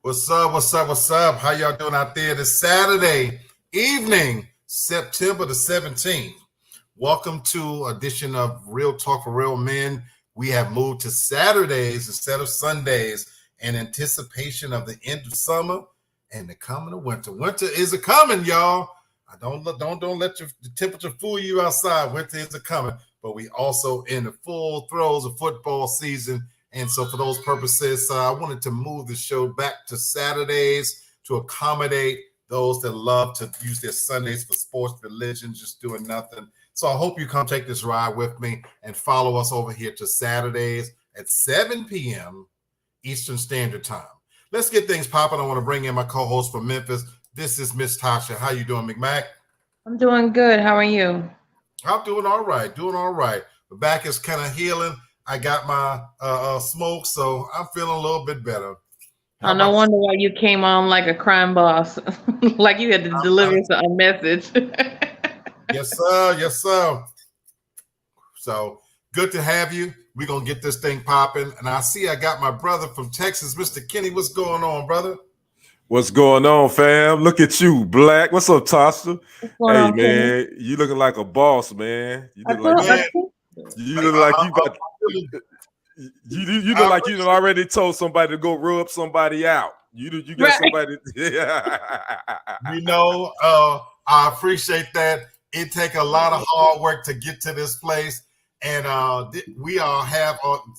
What's up? What's up? What's up? How y'all doing out there this Saturday evening, September the 17th? Welcome to edition of Real Talk for Real Men. We have moved to Saturdays instead of Sundays in anticipation of the end of summer and the coming of winter. Winter is a coming, y'all. Don't let the temperature fool you outside. Winter is a coming, but we also in the full throes of football season. And so for those purposes, I wanted to move the show back to Saturdays to accommodate those that love to use their Sundays for sports, religion, just doing nothing. So I hope you come take this ride with me and follow us over here to Saturdays at 7 p.m. Eastern Standard Time. Let's get things popping. I want to bring in my co-host from Memphis. This is Miss Tasha. How you doing, McMack? I'm doing good. How are you? I'm doing all right. The back is kind of healing. I got my smoke, so I'm feeling a little bit better. No wonder why you came on like a crime boss, like you had to deliver a message. Yes, sir. Yes, sir. So good to have you. We're going to get this thing popping. And I got my brother from Texas, Mr. Kenny. What's going on, brother? What's going on, fam? Look at you, Black. What's up, Tasha? Hey, man, Kenny? You looking like a boss, man. You look like you look like you already told somebody to go rub somebody out. You got somebody. I appreciate that. It take a lot of hard work to get to this place, and we all have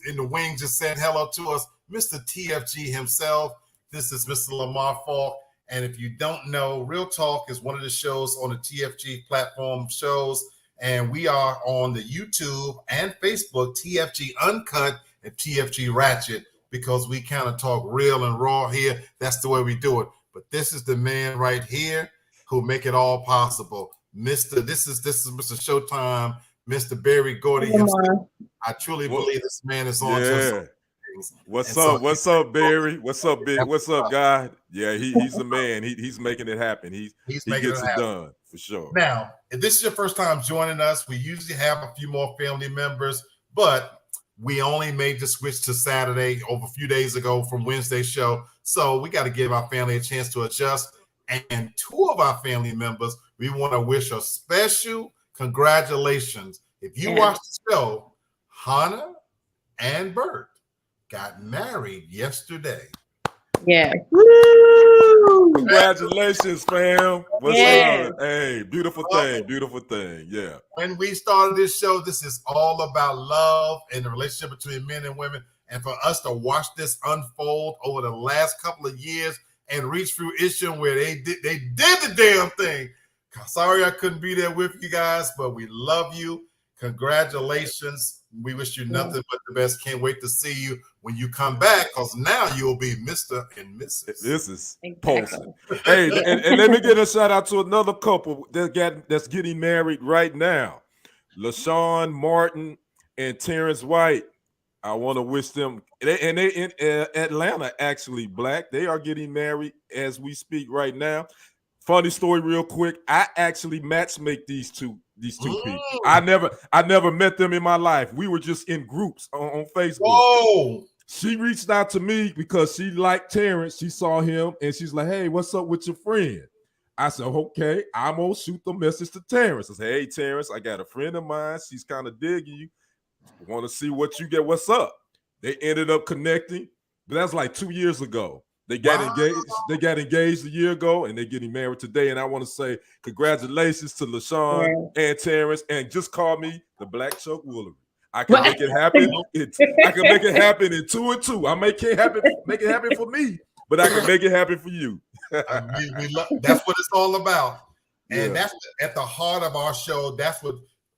in the wing just saying hello to us, Mr. TFG himself. This is Mr. Lamar Falk, and if you don't know, Real Talk is one of the shows on the TFG platform shows. And we are on the YouTube and Facebook, TFG Uncut and TFG Ratchet, because we kind of talk real and raw here. That's the way we do it. But this is the man right here who make it all possible. This is Mr. Showtime, Mr. Barry Gordy himself. I truly believe this man is on to some things. What's up, Barry? What's up, Big? What's up, guy? Yeah, he's the man. He's making it happen. He gets it done. For sure. Now, if this is your first time joining us, we usually have a few more family members, but we only made the switch to Saturday over a few days ago from Wednesday's show. So we got to give our family a chance to adjust. And two of our family members, we want to wish a special congratulations. If you watched the show, Hannah and Bert got married yesterday. Yeah. Woo! Congratulations, fam. What's up? Hey, beautiful thing. Yeah. When we started this show, this is all about love and the relationship between men and women. And for us to watch this unfold over the last couple of years and reach fruition where they did the damn thing. Sorry I couldn't be there with you guys, but we love you. Congratulations. We wish you nothing but the best. Can't wait to see you when you come back, because now you'll be Mr. and Mrs. This is Paulson. Hey, and let me get a shout out to another couple that's getting married right now. LaShawn Martin and Terrence White. I want to wish them, they in Atlanta, actually, Black. They are getting married as we speak right now. Funny story real quick. I actually matchmake these two people. I never met them in my life. We were just in groups on Facebook. Whoa. She reached out to me because she liked Terrence. She saw him and she's like, hey, what's up with your friend? I said, okay, I'm going to shoot the message to Terrence. I said, hey, Terrence, I got a friend of mine. She's kind of digging you. Want to see what you get. What's up? They ended up connecting, but that's like 2 years ago. They got engaged. They got engaged a year ago, and they're getting married today. And I want to say congratulations to LaShawn and Terrence. And just call me the Black Chuck Woolery. I can make it happen. I can make it happen in 2 and 2. I make it happen for me, but I can make it happen for you. That's what it's all about, and that's at the heart of our show. That's what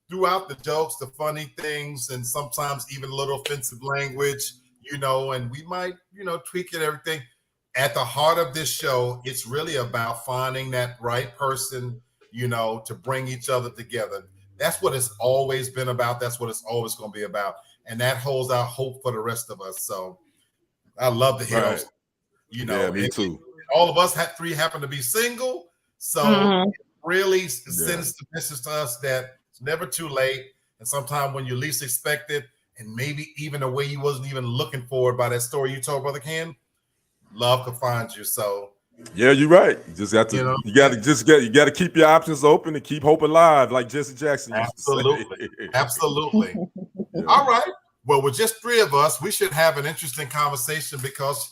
throughout the jokes, the funny things, and sometimes even a little offensive language, and we might, tweak it, everything. At the heart of this show, it's really about finding that right person, to bring each other together. That's what it's always been about. That's what it's always going to be about. And that holds out hope for the rest of us. So I love the heroes. Yeah, me too. All of us three happen to be single. So it really sends the message to us that it's never too late. And sometimes when you least expect it, and maybe even a way you wasn't even looking for it by that story you told, Brother Ken, love can find you. So yeah, you're right. You just got to, you know, you got to keep your options open and keep hope alive, like Jesse Jackson used to absolutely, say. absolutely. Yeah. All right. Well, with just three of us, we should have an interesting conversation because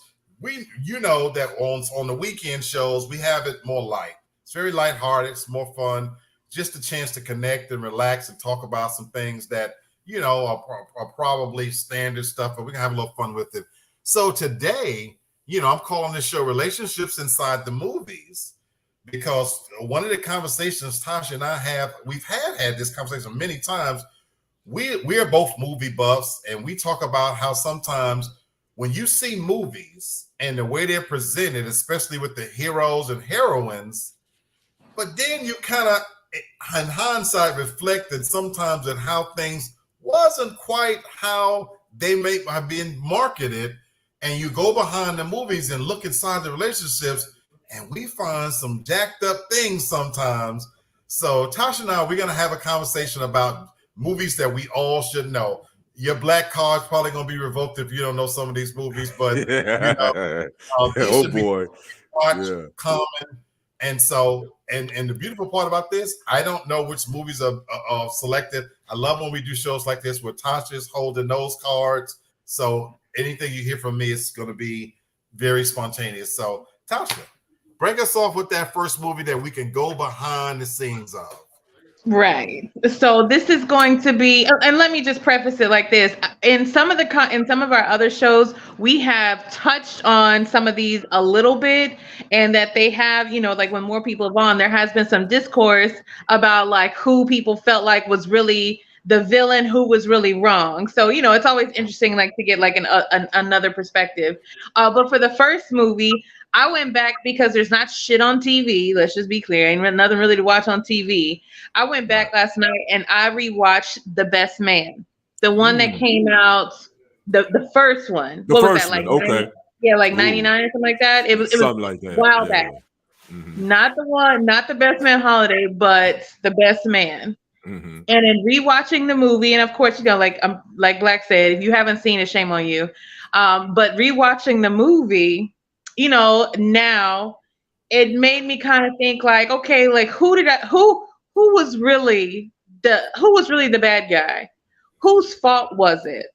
you know that on the weekend shows, we have it more light. It's very lighthearted. It's more fun. Just a chance to connect and relax and talk about some things that, you know, are probably standard stuff, but we can have a little fun with it. So today, you know, I'm calling this show Relationships Inside the Movies because one of the conversations Tasha and I we've had this conversation many times. We are both movie buffs, and we talk about how sometimes when you see movies and the way they're presented, especially with the heroes and heroines, but then you kind of, in hindsight, reflected sometimes at how things wasn't quite how they may have been marketed, and you go behind the movies and look inside the relationships, and we find some jacked up things sometimes. So Tasha and I, we're going to have a conversation about movies that we all should know. Your black card's probably going to be revoked if you don't know some of these movies, but you know, these Oh should boy, be watch, yeah. common. And so, and the beautiful part about this, I don't know which movies are selected. I love when we do shows like this where Tasha's holding those cards. So anything you hear from me is going to be very spontaneous. So Tasha, bring us off with that first movie that we can go behind the scenes of. Right. So this is going to be, and let me just preface it like this. In some of in some of our other shows, we have touched on some of these a little bit, and that they have, you know, like when more people have on, there has been some discourse about like who people felt like was really the villain, who was really wrong. So, you know, it's always interesting like to get like another perspective. But for the first movie, I went back because there's not shit on TV. Let's just be clear. Ain't nothing really to watch on TV. I went back last night and I rewatched The Best Man, the one that came out, the first one. The what was first that like? one, okay. 90, yeah, like 99 or something like that. It was something like that. a while back. Not the one, not The Best Man Holiday, but The Best Man. And in rewatching the movie, and of course, you know, like Black said, if you haven't seen it, shame on you. But rewatching the movie, you know, now it made me kind of think like, okay, like who was really the bad guy? Whose fault was it?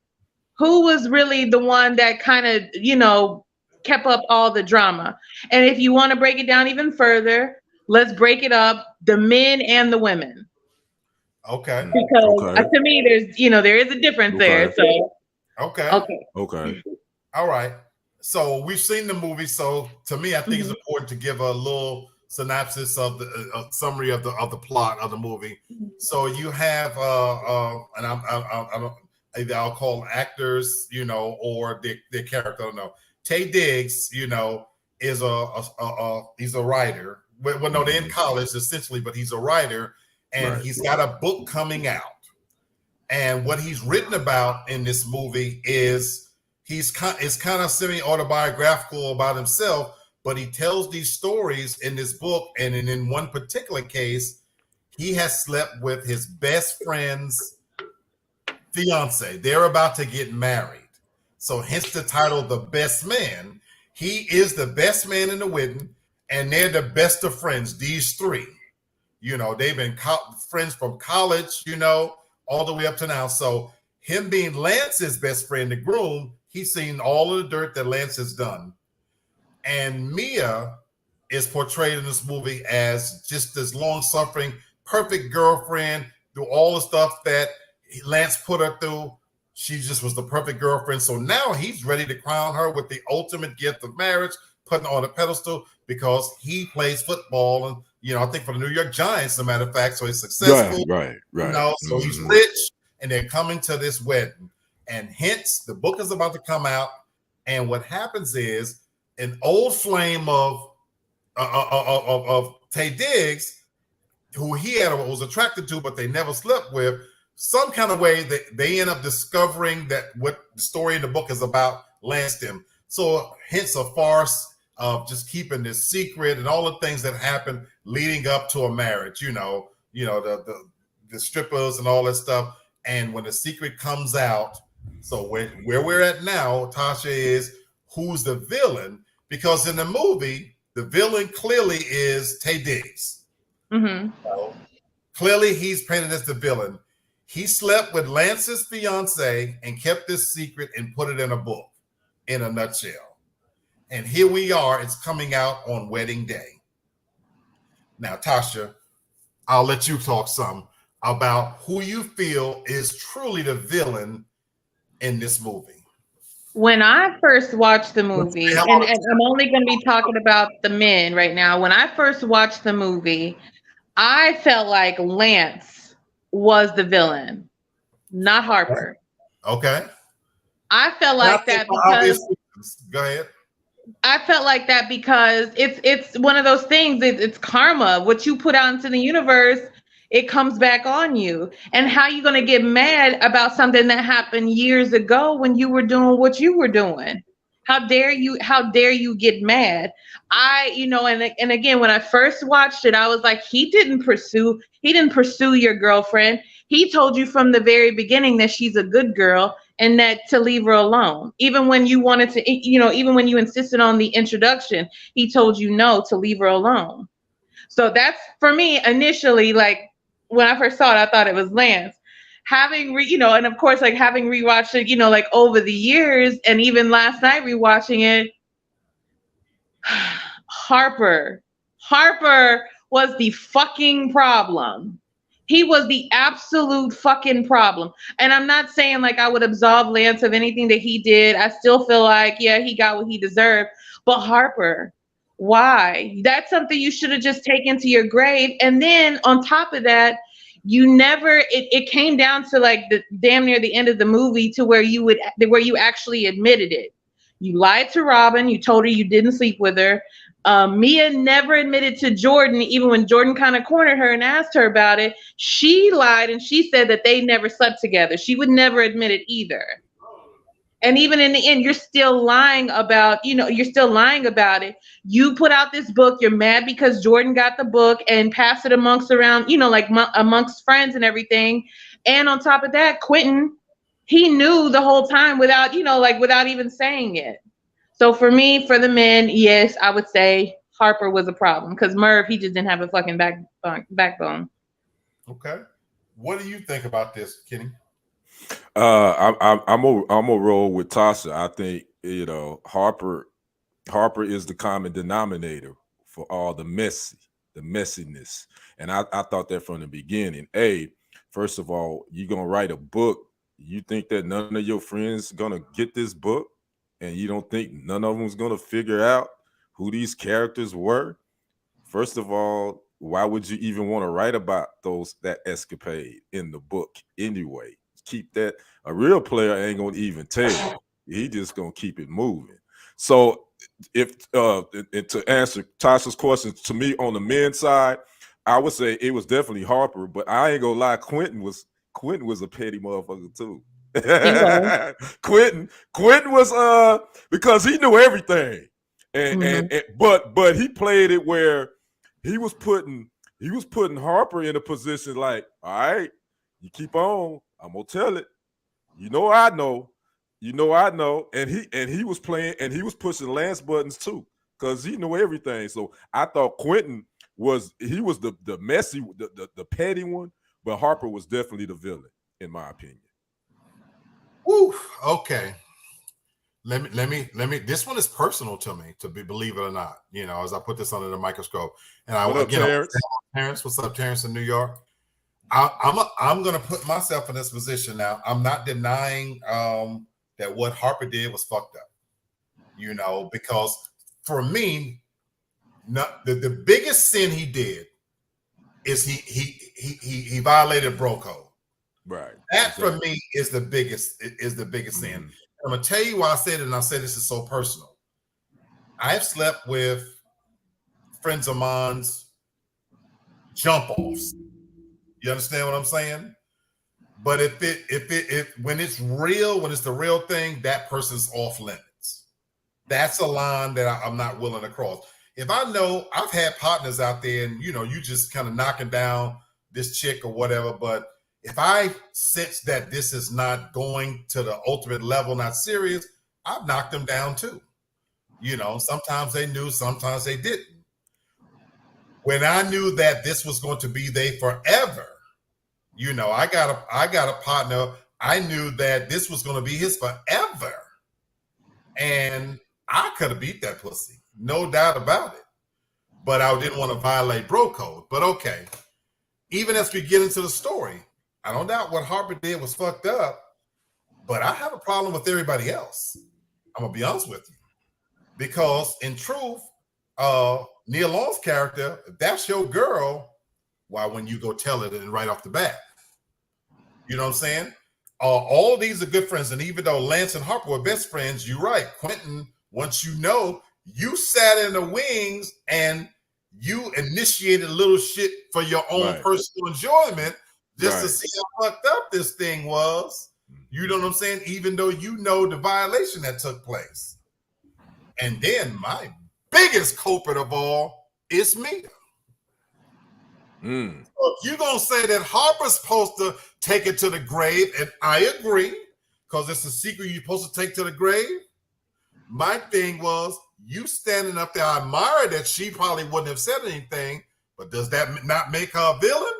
Who was really the one that kind of, you know, kept up all the drama? And if you want to break it down even further, let's break it up, the men and the women. Okay. Because to me, there is a difference there. So okay. All right. So we've seen the movie. So to me, I think it's important to give a little synopsis of the summary of the plot of the movie. So you have and I'll call actors, you know, or their character. I don't know. Taye Diggs, you know, is he's a writer. Well, no, they're in college essentially, but he's a writer, and he's got a book coming out. And what he's written about in this movie is it's kind of semi-autobiographical about himself, but he tells these stories in this book. And in one particular case, he has slept with his best friend's fiance. They're about to get married. So hence the title, The Best Man. He is the best man in the wedding, and they're the best of friends, these three. You know, they've been friends from college, you know, all the way up to now. So him being Lance's best friend, the groom, he's seen all of the dirt that Lance has done. And Mia is portrayed in this movie as just this long-suffering, perfect girlfriend, through all the stuff that Lance put her through. She just was the perfect girlfriend. So now he's ready to crown her with the ultimate gift of marriage, putting her on a pedestal because he plays football and, you know, I think for the New York Giants, as a matter of fact. So he's successful. Right. You know, so he's rich, and they're coming to this wedding. And hence, the book is about to come out. And what happens is an old flame of Taye Diggs, who he was attracted to, but they never slept with, some kind of way that they end up discovering that what the story in the book is about Lanced him. So hence a farce of just keeping this secret and all the things that happen leading up to a marriage, you know, the strippers and all that stuff. And when the secret comes out, so where we're at now, Tasha, is who's the villain? Because in the movie, the villain clearly is Tay Diggs. Mm-hmm. So, clearly, he's painted as the villain. He slept with Lance's fiance and kept this secret and put it in a book, in a nutshell. And here we are. It's coming out on wedding day. Now, Tasha, I'll let you talk some about who you feel is truly the villain in this movie. When I first watched the movie, and I'm only going to be talking about the men right now. When I first watched the movie, I felt like Lance was the villain, not Harper. Okay. I felt like that because go ahead. I felt like that because it's one of those things. It's karma. What you put out into the universe, it comes back on you. And how you gonna get mad about something that happened years ago when you were doing what you were doing? How dare you? How dare you get mad? And again, when I first watched it, I was like, he didn't pursue your girlfriend. He told you from the very beginning that she's a good girl and that to leave her alone. Even when you wanted to, even when you insisted on the introduction, he told you no, to leave her alone. So that's, for me, initially, like when I first saw it, I thought it was Lance. And of course, like having rewatched it, like over the years, and even last night rewatching it, Harper was the fucking problem. He was the absolute fucking problem. And I'm not saying like I would absolve Lance of anything that he did. I still feel like, yeah, he got what he deserved. But Harper, why? That's something you should have just taken to your grave. And then on top of that, it came down to like the damn near the end of the movie to where you actually admitted it. You lied to Robin. You told her you didn't sleep with her. Mia never admitted to Jordan, even when Jordan kind of cornered her and asked her about it. She lied and she said that they never slept together. She would never admit it either. And even in the end, you're still lying about it. You put out this book. You're mad because Jordan got the book and passed it amongst friends and everything. And on top of that, Quentin, he knew the whole time without even saying it. So for me, for the men, yes, I would say Harper was a problem because Merv, he just didn't have a fucking backbone. Okay. What do you think about this, Kenny? I'm a roll with Tasha. I think Harper is the common denominator for all the messiness, and I thought that from the beginning. First of all, you're gonna write a book. You think that none of your friends gonna get this book, and you don't think none of them's gonna figure out who these characters were? First of all, why would you even want to write about that escapade in the book anyway? Keep that. A real player ain't gonna even tell you. He just gonna keep it moving. So if to answer Tasha's question, to me on the men's side, I would say it was definitely Harper, but I ain't gonna lie, Quentin was a petty motherfucker too. Quentin was because he knew everything. But he played it where he was putting Harper in a position like, all right, you keep on, I'm gonna tell it. I know. And he was playing and he was pushing Lance buttons too, because he knew everything. So I thought Quentin was the messy, the petty one, but Harper was definitely the villain, in my opinion. Woo, okay. Let me. This one is personal to me, believe it or not. As I put this under the microscope, and Terrence, what's up, Terrence in New York? I'm gonna put myself in this position now. I'm not denying that what Harper did was fucked up. Because for me, the biggest sin he did is he violated bro code. Right. That for me is the biggest sin. I'm gonna tell you why I said it, and I say this is so personal. I've slept with friends of mine's jump offs. You understand what I'm saying? But if when it's real, when it's the real thing, that person's off limits. That's a line that I'm not willing to cross. If I know, I've had partners out there, and you just kind of knocking down this chick or whatever, but if I sense that this is not going to the ultimate level, not serious, I've knocked them down too. You know, sometimes they knew, sometimes they didn't. When I knew that this was going to be they forever, you know, I got a partner. I knew that this was going to be his forever, and I could have beat that pussy, no doubt about it. But I didn't want to violate bro code. But okay, even as we get into the story, I don't doubt what Harper did was fucked up, but I have a problem with everybody else. I'm gonna be honest with you, because in truth, Neil Long's character, if that's your girl, why wouldn't you go tell it and right off the bat? You know what I'm saying? All these are good friends, and even though Lance and Harper were best friends, you're right. Quentin, once you know, you sat in the wings and you initiated a little shit for your own personal enjoyment, just to see how fucked up this thing was. You know what I'm saying? Even though you know the violation that took place. And then my biggest culprit of all is Mia. So if you're going to say that Harper's supposed to take it to the grave, and I agree, because it's a secret you're supposed to take to the grave, my thing was, you standing up there, I admire that she probably wouldn't have said anything, but does that not make her a villain?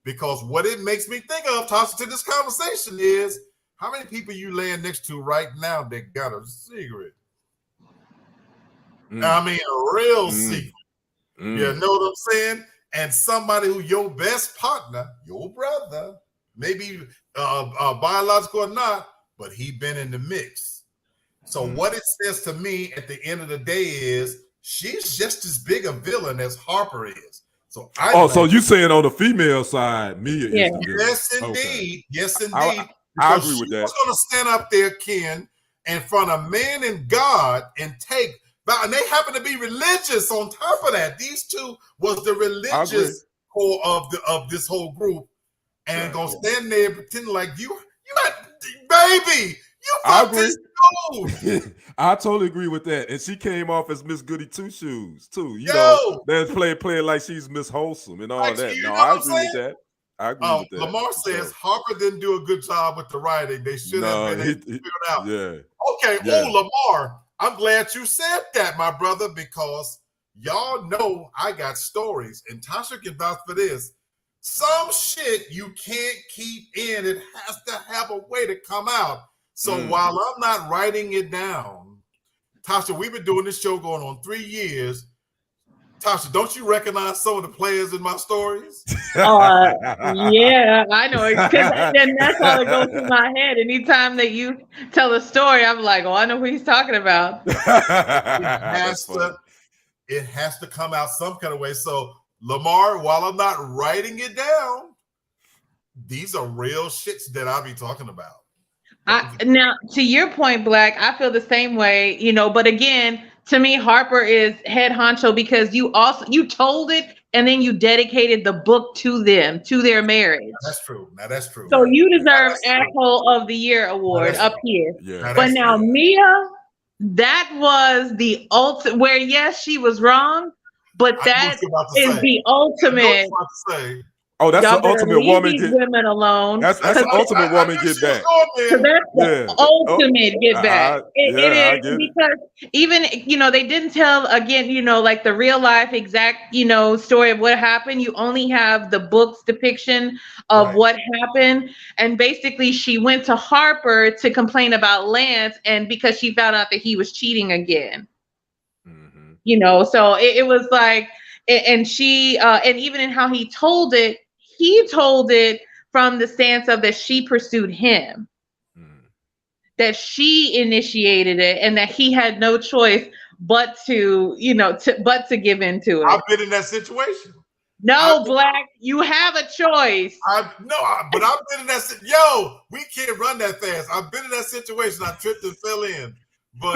Because what it makes me think of, Tasha, to this conversation is, how many people you laying next to right now that got a secret? I mean, a real secret. You know what I'm saying? And somebody who your best partner, your brother, maybe biological or not, but he been in the mix. So what it says to me at the end of the day is she's just as big a villain as Harper is. So so you saying on the female side, Mia is the villain. Yes, indeed. Okay. Yes, indeed. I agree with that. She's going to stand up there, Ken, in front of man and God and take. And they happen to be religious on top of that. These two was the religious core of this whole group, and gonna stand there pretending like you baby, you fucked this dude. I totally agree with that. And she came off as Miss Goody Two Shoes too. You know, they're playing like she's Miss Wholesome and all like, that. No, I agree with that. I agree with that. Lamar says Harper didn't do a good job with the writing. They should have been figured out. Yeah. Okay. Yeah. Oh, Lamar. I'm glad you said that, my brother, because y'all know I got stories, and Tasha can vouch for this. Some shit you can't keep in. It has to have a way to come out. So while I'm not writing it down, Tasha, we've been doing this show going on 3 years. Tasha, don't you recognize some of the players in my stories? Yeah, I know. And that's all that goes through my head. Anytime that you tell a story, I'm like, oh, I know who he's talking about. It has to come out some kind of way. So, Lamar, while I'm not writing it down, these are real shits that I'll be talking about. Now, to your point, Black, I feel the same way, you know, but again, to me, Harper is head honcho because you told it and then you dedicated the book to them, to their marriage. That's true. Now that's true. So you deserve Asshole of the Year award up here. Yeah. But now Mia, that was the ultimate, where yes, she was wrong, but that is the ultimate. Oh, that's the ultimate woman get women alone. That's the ultimate woman get back. That's the ultimate get back. It is because even, you know, they didn't tell again, you know, like the real life exact, you know, story of what happened. You only have the book's depiction of what happened. And basically she went to Harper to complain about Lance, and because she found out that he was cheating again. You know, so it was like, and she and even in how he told it from the stance of that she pursued him, that she initiated it, and that he had no choice but to, you know, to give into it. I've been in that situation. No, Black, you have a choice. But I've been in that. Yo, we can't run that fast. I've been in that situation. I tripped and fell in. But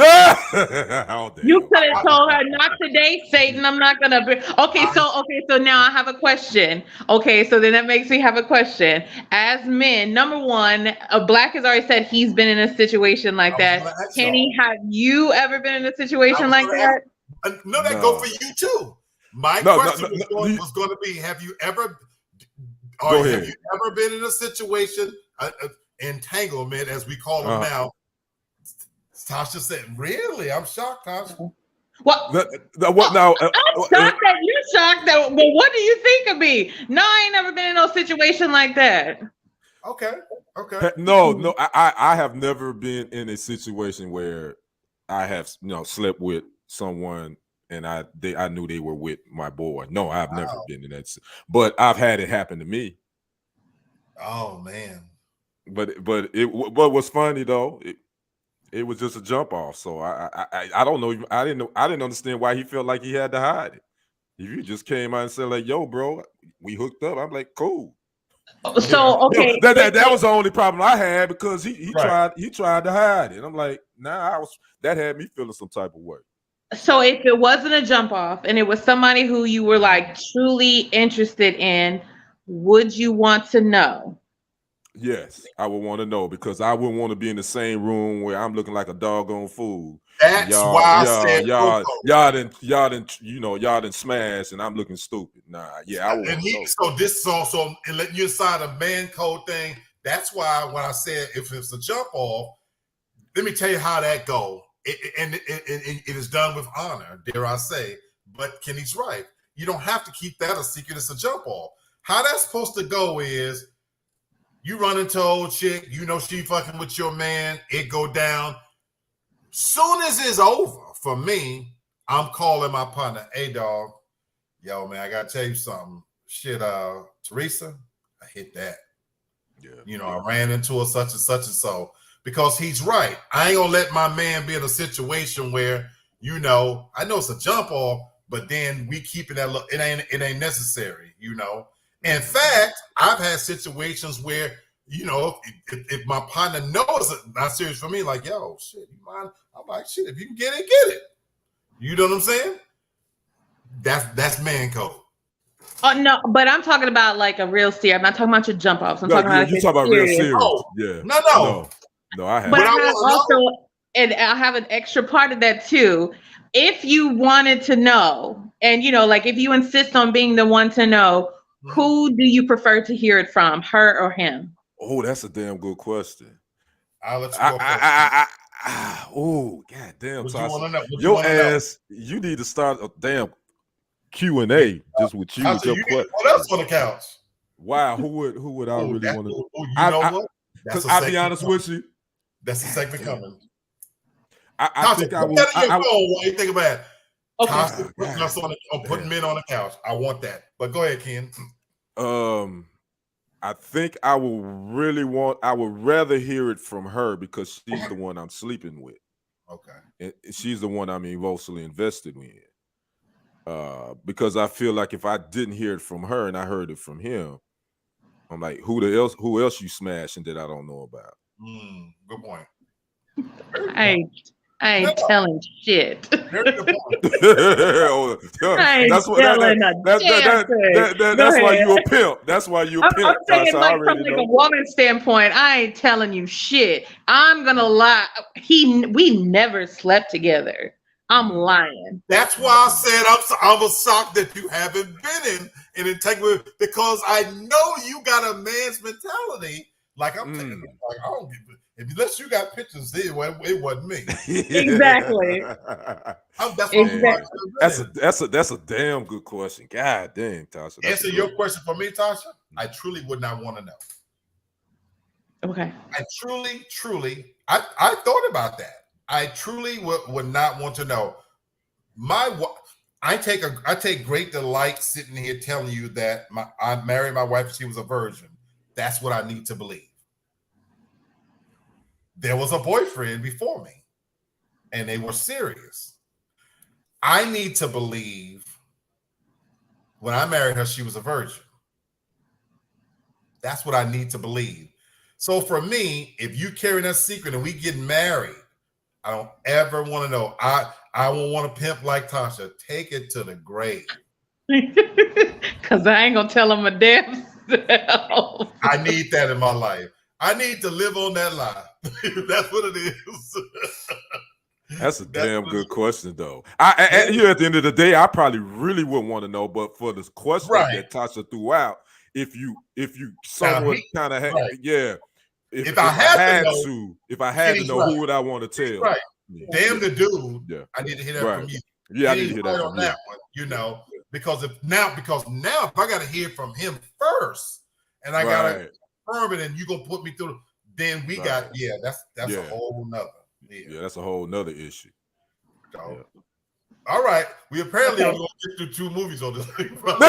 you could have told her, not today, Satan. I'm not gonna be so now I have a question. Okay, so then that makes me have a question. As men, number one, Black has already said he's been in a situation like that. Kenny, have you ever been in a situation like that? No, that go for you too. My question was going to be: have you ever been in a situation, entanglement, as we call them now? Tasha said, really? I'm shocked, Tasha. Well, What now? I'm shocked that you're shocked. That, well, what do you think of me? No, I ain't never been in no situation like that. Okay. No, I have never been in a situation where I have slept with someone and I knew they were with my boy. No, I've never been in that. But I've had it happen to me. Oh man. But what was funny though, it was just a jump off. So I don't know. I didn't understand why he felt like he had to hide it. If you just came out and said like, "Yo, bro, we hooked up," I'm like, "Cool." So okay, that was the only problem I had because he Right. tried to hide it. I'm like, that had me feeling some type of way. so if it wasn't a jump off and it was somebody who you were like truly interested in, would you want to know? Yes, I would want to know because I wouldn't want to be in the same room where I'm looking like a doggone fool. And That's why I said y'all didn't smash and I'm looking stupid. Nah, yeah, I would want to know. So this is also and let you inside a man code thing. That's why when I said if it's a jump off, let me tell you how that go. It is done with honor, dare I say. But Kenny's right. You don't have to keep that a secret. It's a jump off. How that's supposed to go is you run into old chick, you know she fucking with your man, it go down. Soon as it's over, for me, I'm calling my partner, hey dog, yo man, I gotta tell you something. Shit, Teresa, I hit that. Yeah. I ran into her such and so. Because he's right. I ain't gonna let my man be in a situation where, I know it's a jump off, but then we keeping that look, it ain't necessary, In fact, I've had situations where, if my partner knows it's not serious for me, like, yo, shit, you mind? I'm like, shit, if you can get it, get it. You know what I'm saying? That's man code. Oh no, but I'm talking about like a real serious. I'm not talking about your jump offs. I'm talking about you talking about real serious. Oh, yeah. No, I have. But I have also, and I have an extra part of that too. If you wanted to know, and like if you insist on being the one to know, who do you prefer to hear it from, her or him? Oh, that's a damn good question. I'll let you go first. Oh, god damn, What you want to know? Your ass, you need to start a damn Q&A just with you. With your question. What else on the couch? Wow, who would I really want to? You know what? I'll be honest with you. That's the segment coming. I think I would. What do you think about it? Okay. Putting men on the couch. I want that. But go ahead, Ken. I think I would rather hear it from her because she's the one I'm sleeping with. Okay. And she's the one I'm emotionally invested in. Because I feel like if I didn't hear it from her and I heard it from him, I'm like, who else you smashing that I don't know about? Good point. I ain't telling shit. Very good point. That's why you a pimp. That's why you a pimp. I'm saying like from like a woman's standpoint, I ain't telling you shit. I'm gonna lie. We never slept together. I'm lying. That's why I said I was shocked that you haven't been in integrity because I know you got a man's mentality. Like I'm thinking, like I don't give it. Unless you got pictures, it wasn't me. Exactly. That's a damn good question. God damn, Tasha. Answer your question for me, Tasha. I truly would not want to know. Okay. I truly, I thought about that. I truly would not want to know. I take great delight sitting here telling you that I married my wife and she was a virgin. That's what I need to believe. There was a boyfriend before me, and they were serious. I need to believe when I married her, she was a virgin. That's what I need to believe. So for me, if you carry that secret and we get married, I don't ever want to know. I won't want to pimp like Tasha. Take it to the grave. Because I ain't going to tell him a damn self. I need that in my life. I need to live on that lie. That's what it is. That's a damn good question, though. At the end of the day, I probably really wouldn't want to know, but for this question that Tasha threw out, if you somewhat kind of if I had to know, who would I want to tell? Right. Damn the dude. Yeah. I need to hear that from you. Yeah, I You need need to hear quiet that on from you. that one, because now if I got to hear from him first, and I got to Right. confirm it, and you gonna put me through, then we got that's a Yeah. whole nother. Yeah, that's a whole nother issue. So, Yeah. all right, we apparently Okay. only gonna get through 2 movies on this thing. Well,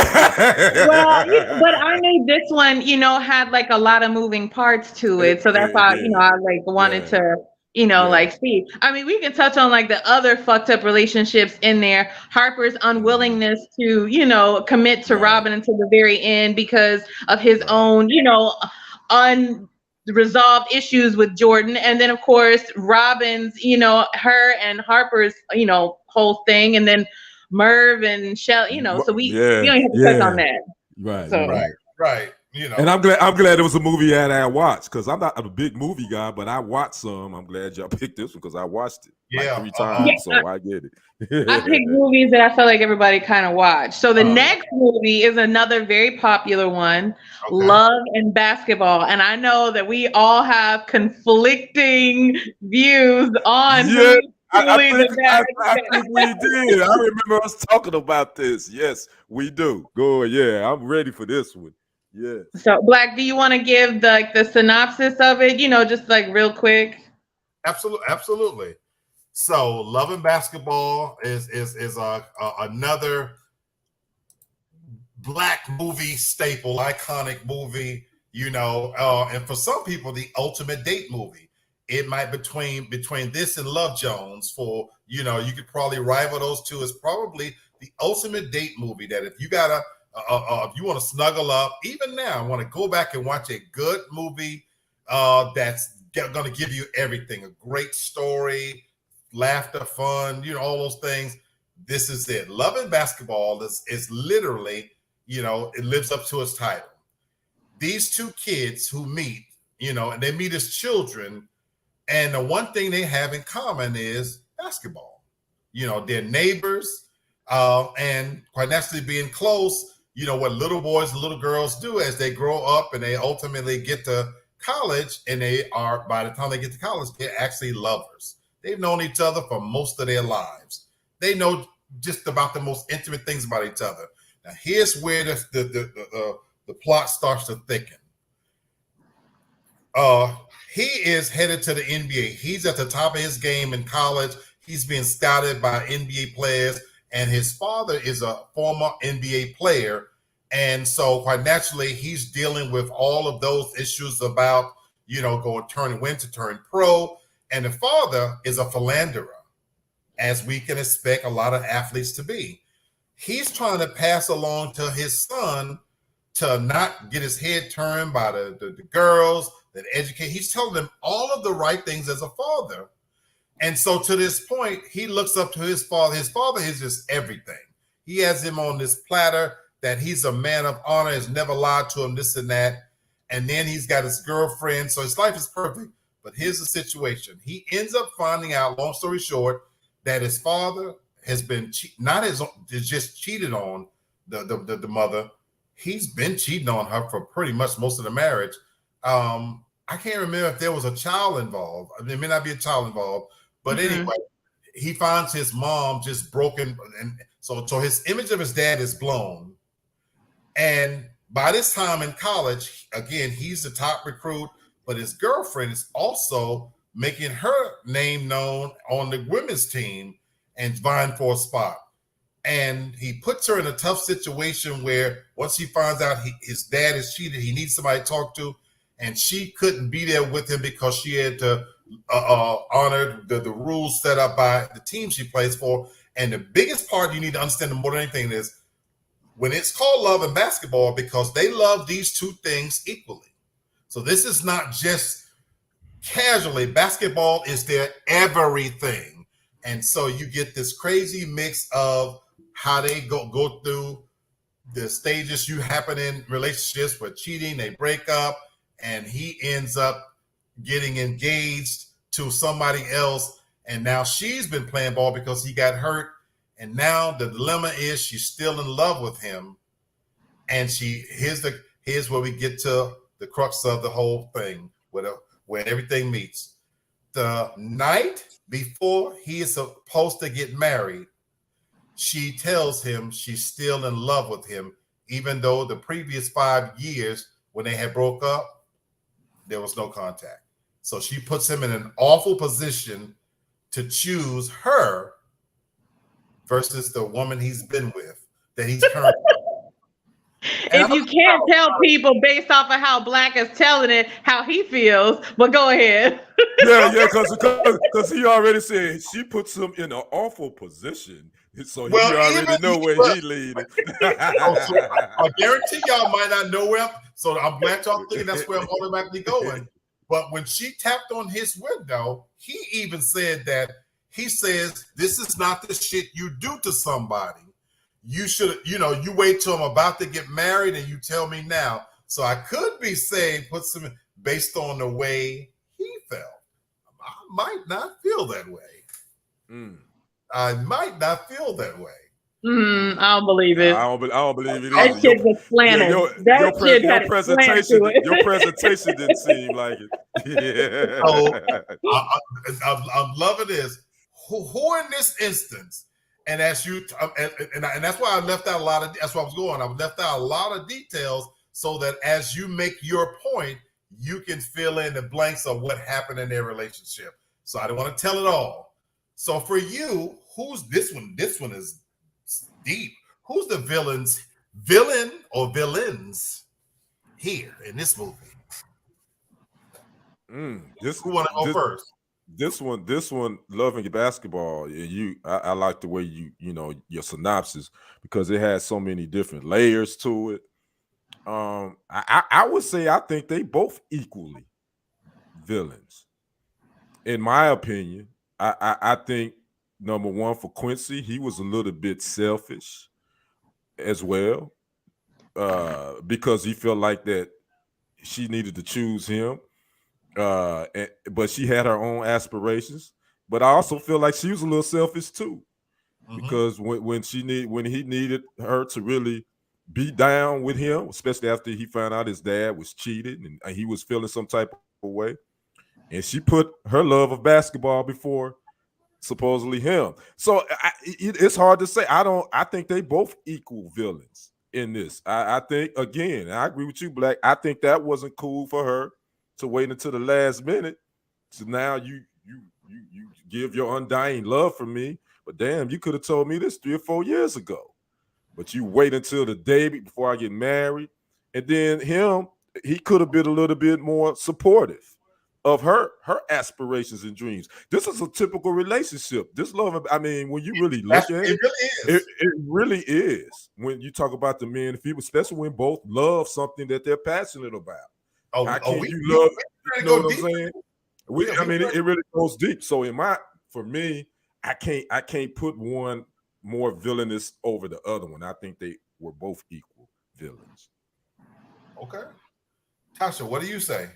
but I knew this one, had like a lot of moving parts to it, so that's It why, did. I like wanted Yeah. to, Yeah. like see. I mean, we can touch on like the other fucked up relationships in there. Harper's unwillingness to, commit to Right. Robin until the very end because of his Right. own, unresolved issues with Jordan, and then of course Robin's, her and Harper's, whole thing, and then Merv and Shell, so we don't even have to touch on that. Right. So right. And I'm glad it was a movie that I watched, because I'm not a big movie guy, but I watched some. I'm glad y'all picked this one because I watched it like 3 times, so I get it. I picked movies that I felt like everybody kind of watched. So the next movie is another very popular one, Love and Basketball. And I know that we all have conflicting views on Yeah, who's truly the I best. think we did. I remember us talking about this. Yes, we do. Go, yeah, I'm ready for this one. Yes. So Black, do you want to give the synopsis of it? Just like real quick. Absolutely. So, Love and Basketball is another Black movie staple, iconic movie. And for some people, the ultimate date movie. It might between this and Love Jones. For you could probably rival those two. Is probably the ultimate date movie. That if you gotta, if you want to snuggle up, even now, want to go back and watch a good movie that's going to give you everything, a great story, laughter, fun, all those things. This is it. Love and Basketball is literally, it lives up to its title. These 2 kids who meet, and they meet as children, and the one thing they have in common is basketball. They're neighbors, and quite naturally being close, what little boys and little girls do as they grow up and they ultimately get to college, and by the time they get to college, they're actually lovers. They've known each other for most of their lives. They know just about the most intimate things about each other. Now, here's where the plot starts to thicken. He is headed to the NBA. He's at the top of his game in college. He's being scouted by NBA players, and his father is a former NBA player. And so quite naturally, he's dealing with all of those issues about, going to turn pro. And the father is a philanderer, as we can expect a lot of athletes to be. He's trying to pass along to his son to not get his head turned by the girls that educate. He's telling them all of the right things as a father. And so to this point, he looks up to his father. His father is just everything. He has him on this platter that he's a man of honor, has never lied to him, this and that. And then he's got his girlfriend. So his life is perfect. But here's the situation. He ends up finding out, long story short, that his father has been just cheated on the mother. He's been cheating on her for pretty much most of the marriage. I can't remember if there was a child involved. There may not be a child involved, but anyway, he finds his mom just broken, and so his image of his dad is blown. And by this time in college, again, he's the top recruit, but his girlfriend is also making her name known on the women's team and vying for a spot. And he puts her in a tough situation where once he finds out his dad is cheated, he needs somebody to talk to, and she couldn't be there with him because she had to honor the rules set up by the team she plays for. And the biggest part you need to understand more than anything is when it's called Love and Basketball, because they love these 2 things equally. So this is not just casually. Basketball is their everything. And so you get this crazy mix of how they go through the stages you happen in relationships with cheating, they break up, and he ends up getting engaged to somebody else. And now she's been playing ball because he got hurt. And now the dilemma is she's still in love with him. And here's where we get to the crux of the whole thing, where everything meets. The night before he is supposed to get married, she tells him she's still in love with him, even though the previous 5 years when they had broke up, there was no contact. So she puts him in an awful position to choose her versus the woman he's been with that he's currently. If you can't tell people based off of how Black is telling it, how he feels, but go ahead. Yeah, because he already said she puts him in an awful position, so he already know where he leading. So I guarantee y'all might not know where. So I'm glad y'all thinking that's where I'm automatically going. But when she tapped on his window, he even said that he says, "This is not the shit you do to somebody. You should, you wait till I'm about to get married and you tell me now." So I could be saying, put some based on the way he felt. I might not feel that way. I might not feel that way. I don't believe it. I don't believe it That either. shit was planted. Your presentation didn't seem like it. Yeah. So I'm loving this. Who in this instance? And as you and that's why I left out a lot of. That's where I was going. I left out a lot of details so that as you make your point, you can fill in the blanks of what happened in their relationship. So I don't want to tell it all. So for you, who's this one? This one is deep. Who's the villain or villains here in this movie? Who want to go first? This one, loving basketball. I like the way your synopsis, because it has so many different layers to it. I would say I think they both equally villains. In my opinion, I think number one for Quincy, he was a little bit selfish as well, because he felt like that she needed to choose him. But she had her own aspirations. But I also feel like she was a little selfish too, because when he needed her to really be down with him, especially after he found out his dad was cheating and he was feeling some type of way, and she put her love of basketball before supposedly him. So it's hard to say. I think they both equal villains in this. I think, again, I agree with you, Black. I think that wasn't cool for her to wait until the last minute. So now you give your undying love for me, but damn, you could have told me this 3 or 4 years ago. But you wait until the day before I get married. And then he could have been a little bit more supportive of her aspirations and dreams. This is a typical relationship. This love, I mean, when you really look at it, it really is. When you talk about the men and people, especially when both love something that they're passionate about. How can you love? You know what I'm saying? It really goes deep. So for me, I can't put one more villainous over the other one. I think they were both equal villains. Okay, Tasha, what do you say?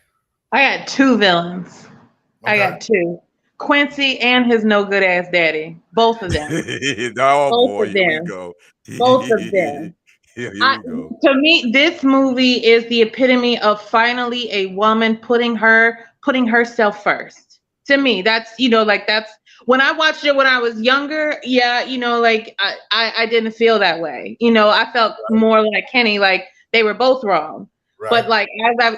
I got 2 villains. Okay. I got 2. Quincy and his no good ass daddy. Both of them. Here we go. Both of them. Here we go. To me, this movie is the epitome of finally a woman putting herself first. To me, that's that's when I watched it when I was younger. Yeah, I didn't feel that way. I felt more like Kenny, like they were both wrong. Right. But like as I,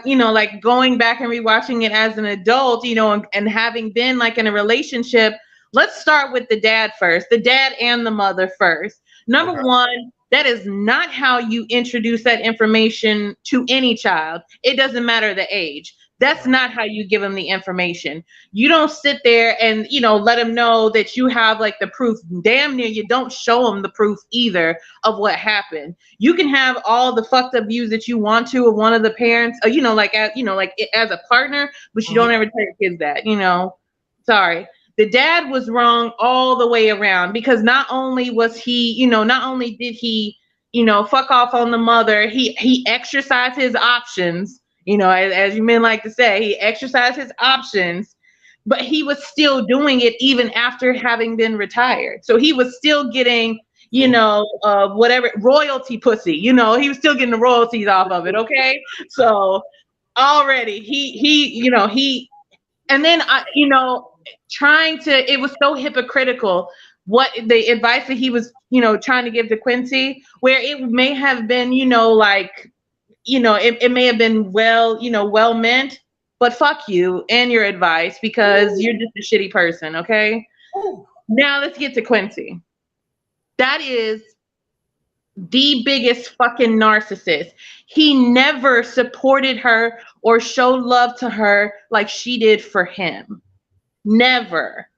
going back and rewatching it as an adult, and having been like in a relationship, let's start with the dad first, the dad and the mother first. Number one, that is not how you introduce that information to any child. It doesn't matter the age. That's not how you give them the information. You don't sit there and, let them know that you have like the proof. Damn near you don't show them the proof either of what happened. You can have all the fucked up views that you want to of one of the parents, as a partner, but you don't ever tell your kids that, sorry. The dad was wrong all the way around, because not only was he, not only did he, fuck off on the mother, he exercised his options. As you men like to say, he exercised his options, but he was still doing it even after having been retired. So he was still getting, whatever royalty pussy, he was still getting the royalties off of it. Okay. So already and then it was so hypocritical what the advice that he was, trying to give to Quincy, where it may have been, like, it may have been well meant, but fuck you and your advice because you're just a shitty person, okay? Now let's get to Quincy. That is the biggest fucking narcissist. He never supported her or showed love to her like she did for him. Never.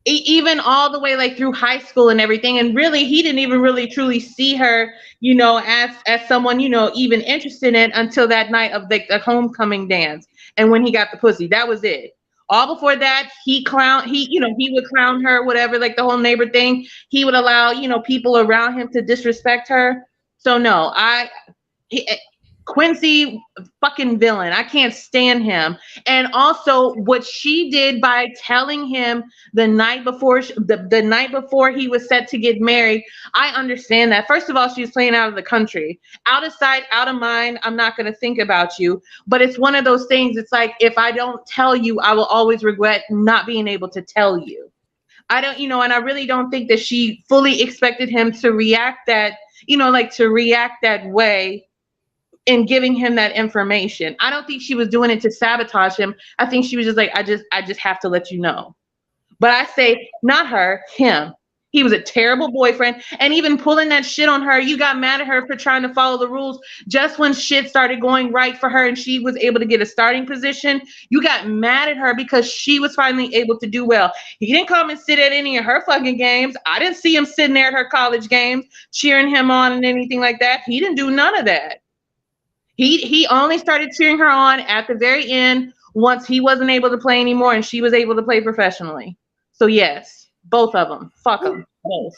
Even all the way like through high school and everything, and really he didn't even really truly see her as someone even interested in until that night of the homecoming dance, and when he got the pussy, that was it. All before that, he would clown her, whatever, like the whole neighbor thing. He would allow people around him to disrespect her. So no, Quincy, fucking villain. I can't stand him. And also what she did by telling him the night before the night before he was set to get married, I understand that. First of all, she was playing out of the country. Out of sight, out of mind, I'm not going to think about you. But it's one of those things, it's like, if I don't tell you, I will always regret not being able to tell you. I don't, and I really don't think that she fully expected him to react that, to react that way in giving him that information. I don't think she was doing it to sabotage him. I think she was just like, I just have to let you know. But I say, not her, him. He was a terrible boyfriend. And even pulling that shit on her, you got mad at her for trying to follow the rules. Just when shit started going right for her and she was able to get a starting position, you got mad at her because she was finally able to do well. He didn't come and sit at any of her fucking games. I didn't see him sitting there at her college games, cheering him on and anything like that. He didn't do none of that. He only started cheering her on at the very end once he wasn't able to play anymore and she was able to play professionally. So yes, both of them. Fuck them. Both.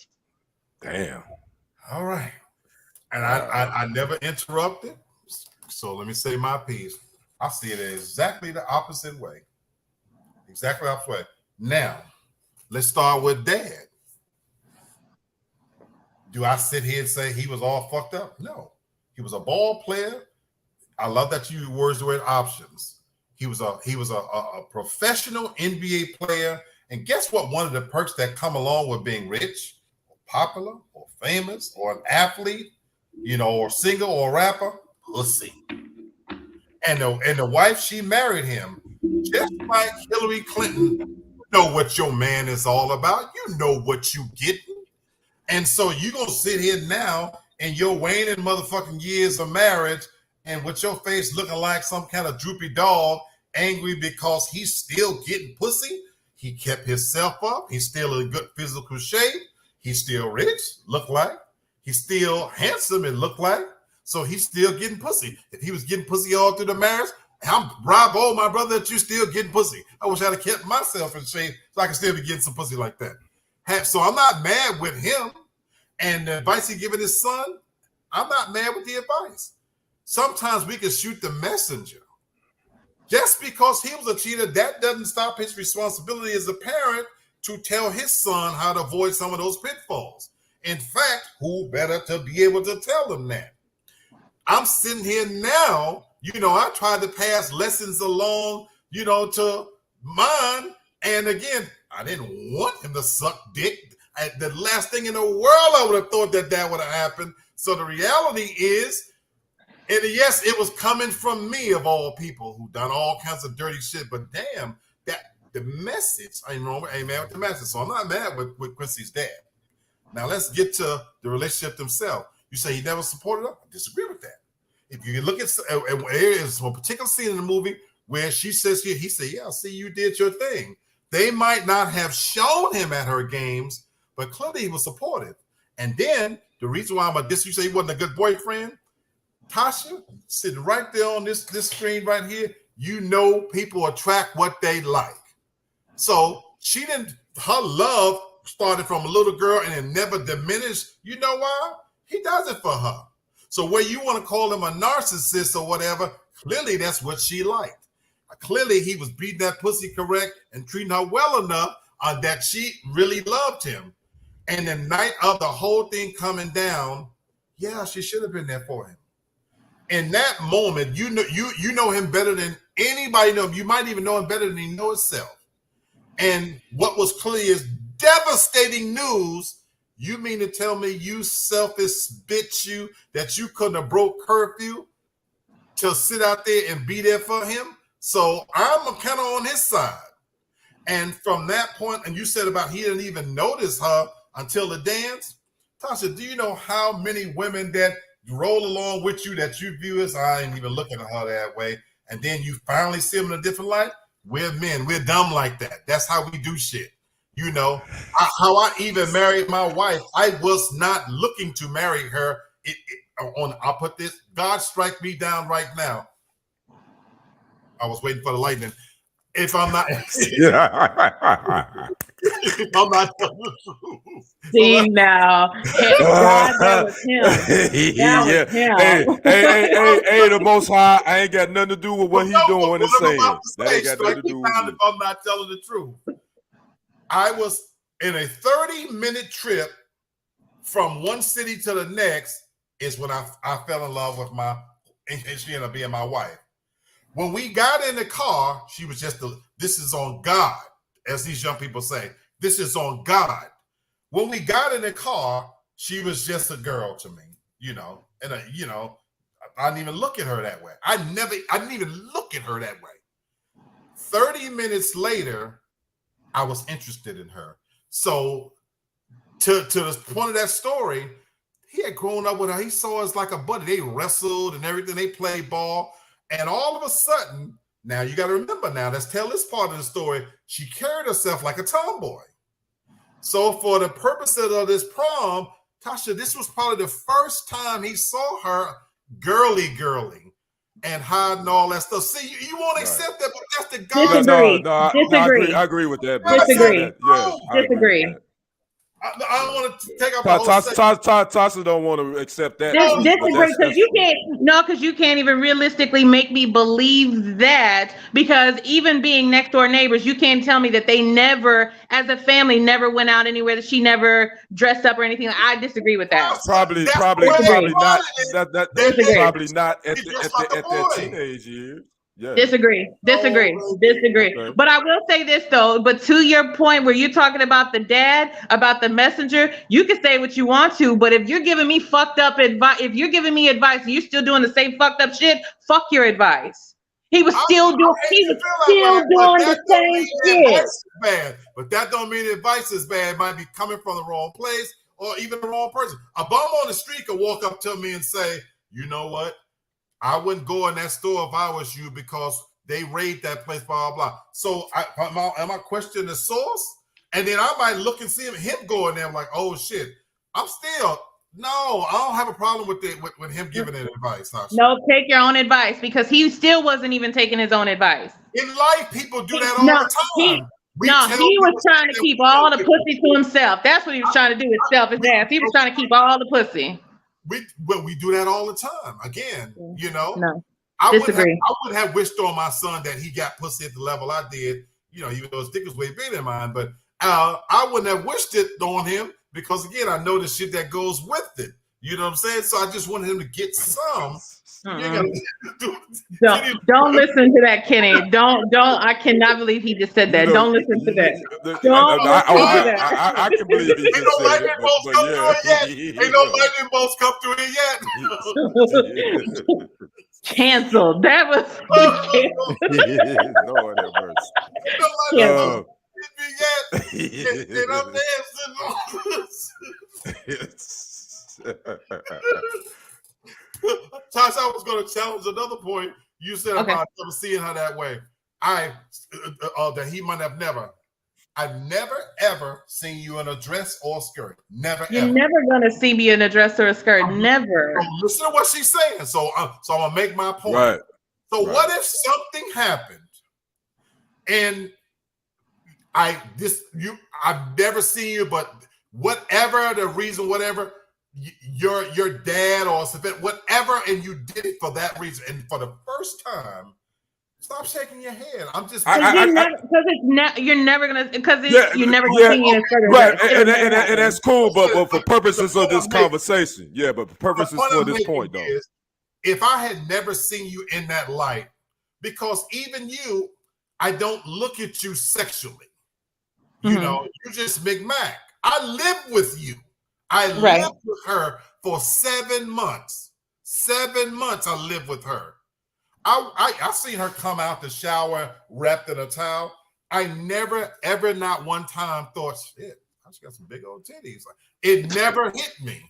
Damn. All right. And I never interrupted. So let me say my piece. I see it exactly the opposite way. Exactly the opposite way. Now, let's start with Dad. Do I sit here and say he was all fucked up? No. He was a ball player. I love that you used the word options. He was a professional NBA player. And guess what? One of the perks that come along with being rich, or popular, or famous, or an athlete, or singer or rapper, pussy. And the wife, she married him. Just like Hillary Clinton, you know what your man is all about. You know what you getting. And so you gonna sit here now in your waning motherfucking years of marriage and with your face looking like some kind of droopy dog, angry because he's still getting pussy. He kept himself up. He's still in good physical shape. He's still rich, look like. He's still handsome and look like. So he's still getting pussy. If he was getting pussy all through the marriage, I'm bravo, my brother, that you still getting pussy. I wish I'd have kept myself in shape so I could still be getting some pussy like that. So I'm not mad with him. And the advice he giving his son, I'm not mad with the advice. Sometimes we can shoot the messenger. Just because he was a cheater, that doesn't stop his responsibility as a parent to tell his son how to avoid some of those pitfalls. In fact, who better to be able to tell him that? I'm sitting here now, I tried to pass lessons along, to mine. And again, I didn't want him to suck dick. The last thing in the world I would have thought that would have happened. So the reality is, and yes, it was coming from me of all people who done all kinds of dirty shit. But damn, that the message, I ain't mad with the message. So I'm not mad with Quincy's dad. Now let's get to the relationship themselves. You say he never supported her? I disagree with that. If you look at there is a particular scene in the movie where she says he said, yeah, see, you did your thing. They might not have shown him at her games, but clearly he was supportive. And then the reason why you say he wasn't a good boyfriend, Tasha, sitting right there on this screen right here, people attract what they like. So her love started from a little girl and it never diminished. You know why? He does it for her. So where you want to call him a narcissist or whatever, clearly that's what she liked. Clearly he was beating that pussy correct and treating her well enough that she really loved him. And the night of the whole thing coming down, yeah, she should have been there for him. In that moment, you know him better than anybody know him. You might even know him better than he knows himself. And what was clear is devastating news. You mean to tell me you selfish bitch you that you couldn't have broke curfew to sit out there and be there for him? So I'm kind of on his side. And from that point, and you said about he didn't even notice her until the dance. Tasha, do you know how many women that roll along with you that you view as, I ain't even looking at her that way, and then you finally see them in a different light? We're men. We're dumb like that. That's how we do shit. You know, how I even married my wife. I was not looking to marry her. I'll put this, God strike me down right now. I was waiting for the lightning. If I'm not, if I'm not telling the truth. See now, God, that was him. That was him. Hey, the Most High, I ain't got nothing to do with what he's doing and saying. That ain't got nothing to do with me. If I'm not telling the truth. I was in a 30-minute trip from one city to the next is when I fell in love with and she ended up being my wife. When we got in the car, she was just this is on God, as these young people say. This is on God. When we got in the car, she was just a girl to me, you know, and I didn't even look at her that way. I didn't even look at her that way. 30 minutes later, I was interested in her. So to the point of that story, he had grown up with her. He saw us like a buddy. They wrestled and everything. They played ball. And all of a sudden, now you got to remember now, let's tell this part of the story. She carried herself like a tomboy. So for the purposes of this prom, Tasha, this was probably the first time he saw her girly and hiding all that stuff. See, you won't accept that, but that's the God. Disagree. I agree with that. Disagree. I don't want to take up Tasha don't want to accept that. Disagree because you can't even realistically make me believe that, because even being next door neighbors, you can't tell me that they never, as a family, never went out anywhere, that she never dressed up or anything. I disagree with that. Probably not. Probably not at that teenage years. Yeah. Disagree. Okay. But I will say this though, but to your point where you're talking about the dad, about the messenger, you can say what you want to, but if you're giving me fucked up advice, if you're giving me advice and you're still doing the same fucked up shit, fuck your advice. He was still doing the same shit. Bad, but that don't mean advice is bad. It might be coming from the wrong place or even the wrong person. A bum on the street could walk up to me and say, you know what? I wouldn't go in that store if I was you because they raid that place, blah, blah, blah. So am I questioning the source? And then I might look and see him go in there. I'm like, oh, shit. I don't have a problem with him giving that advice. Tasha. No, take your own advice, because he still wasn't even taking his own advice. In life, people do that all the time. He was trying to keep all the pussy to himself. That's what he was trying to do, himself, his ass. He was trying to keep all the pussy. We do that all the time. Again, you know. No. I wouldn't have wished on my son that he got pussy at the level I did, you know, even though his dick was way bigger than mine. But I wouldn't have wished it on him because, again, I know the shit that goes with it. You know what I'm saying? So I just wanted him to get some. Don't listen to that, Kenny. Don't. I cannot believe he just said that. Don't listen to that. I can believe he just said it. Ain't no lightning bolts come through it yet. Canceled. That was Lord have mercy. And I'm dancing. Tasha, I was going to challenge another point you said about never seeing her that way. That he might have never. I've never ever seen you in a dress or a skirt. Never. You're ever. Never gonna see me in a dress or a skirt. Never. Listen to what she's saying. So I'm gonna make my point. Right. So what if something happened, and I've never seen you, but whatever the reason, whatever. Your dad or whatever, and you did it for that reason, and for the first time, stop shaking your head. I'm just you're never gonna see me in a skirt. Right, and that's cool, but for purposes of this conversation, but for purposes for this point, though, if I had never seen you in that light, because even you, I don't look at you sexually. You Mhm. know, you just McMac. I lived with you. I Right. lived with her for 7 months. 7 months I lived with her. I seen her come out the shower wrapped in a towel. I never, ever, not one time thought, shit, she got some big old titties. It never hit me.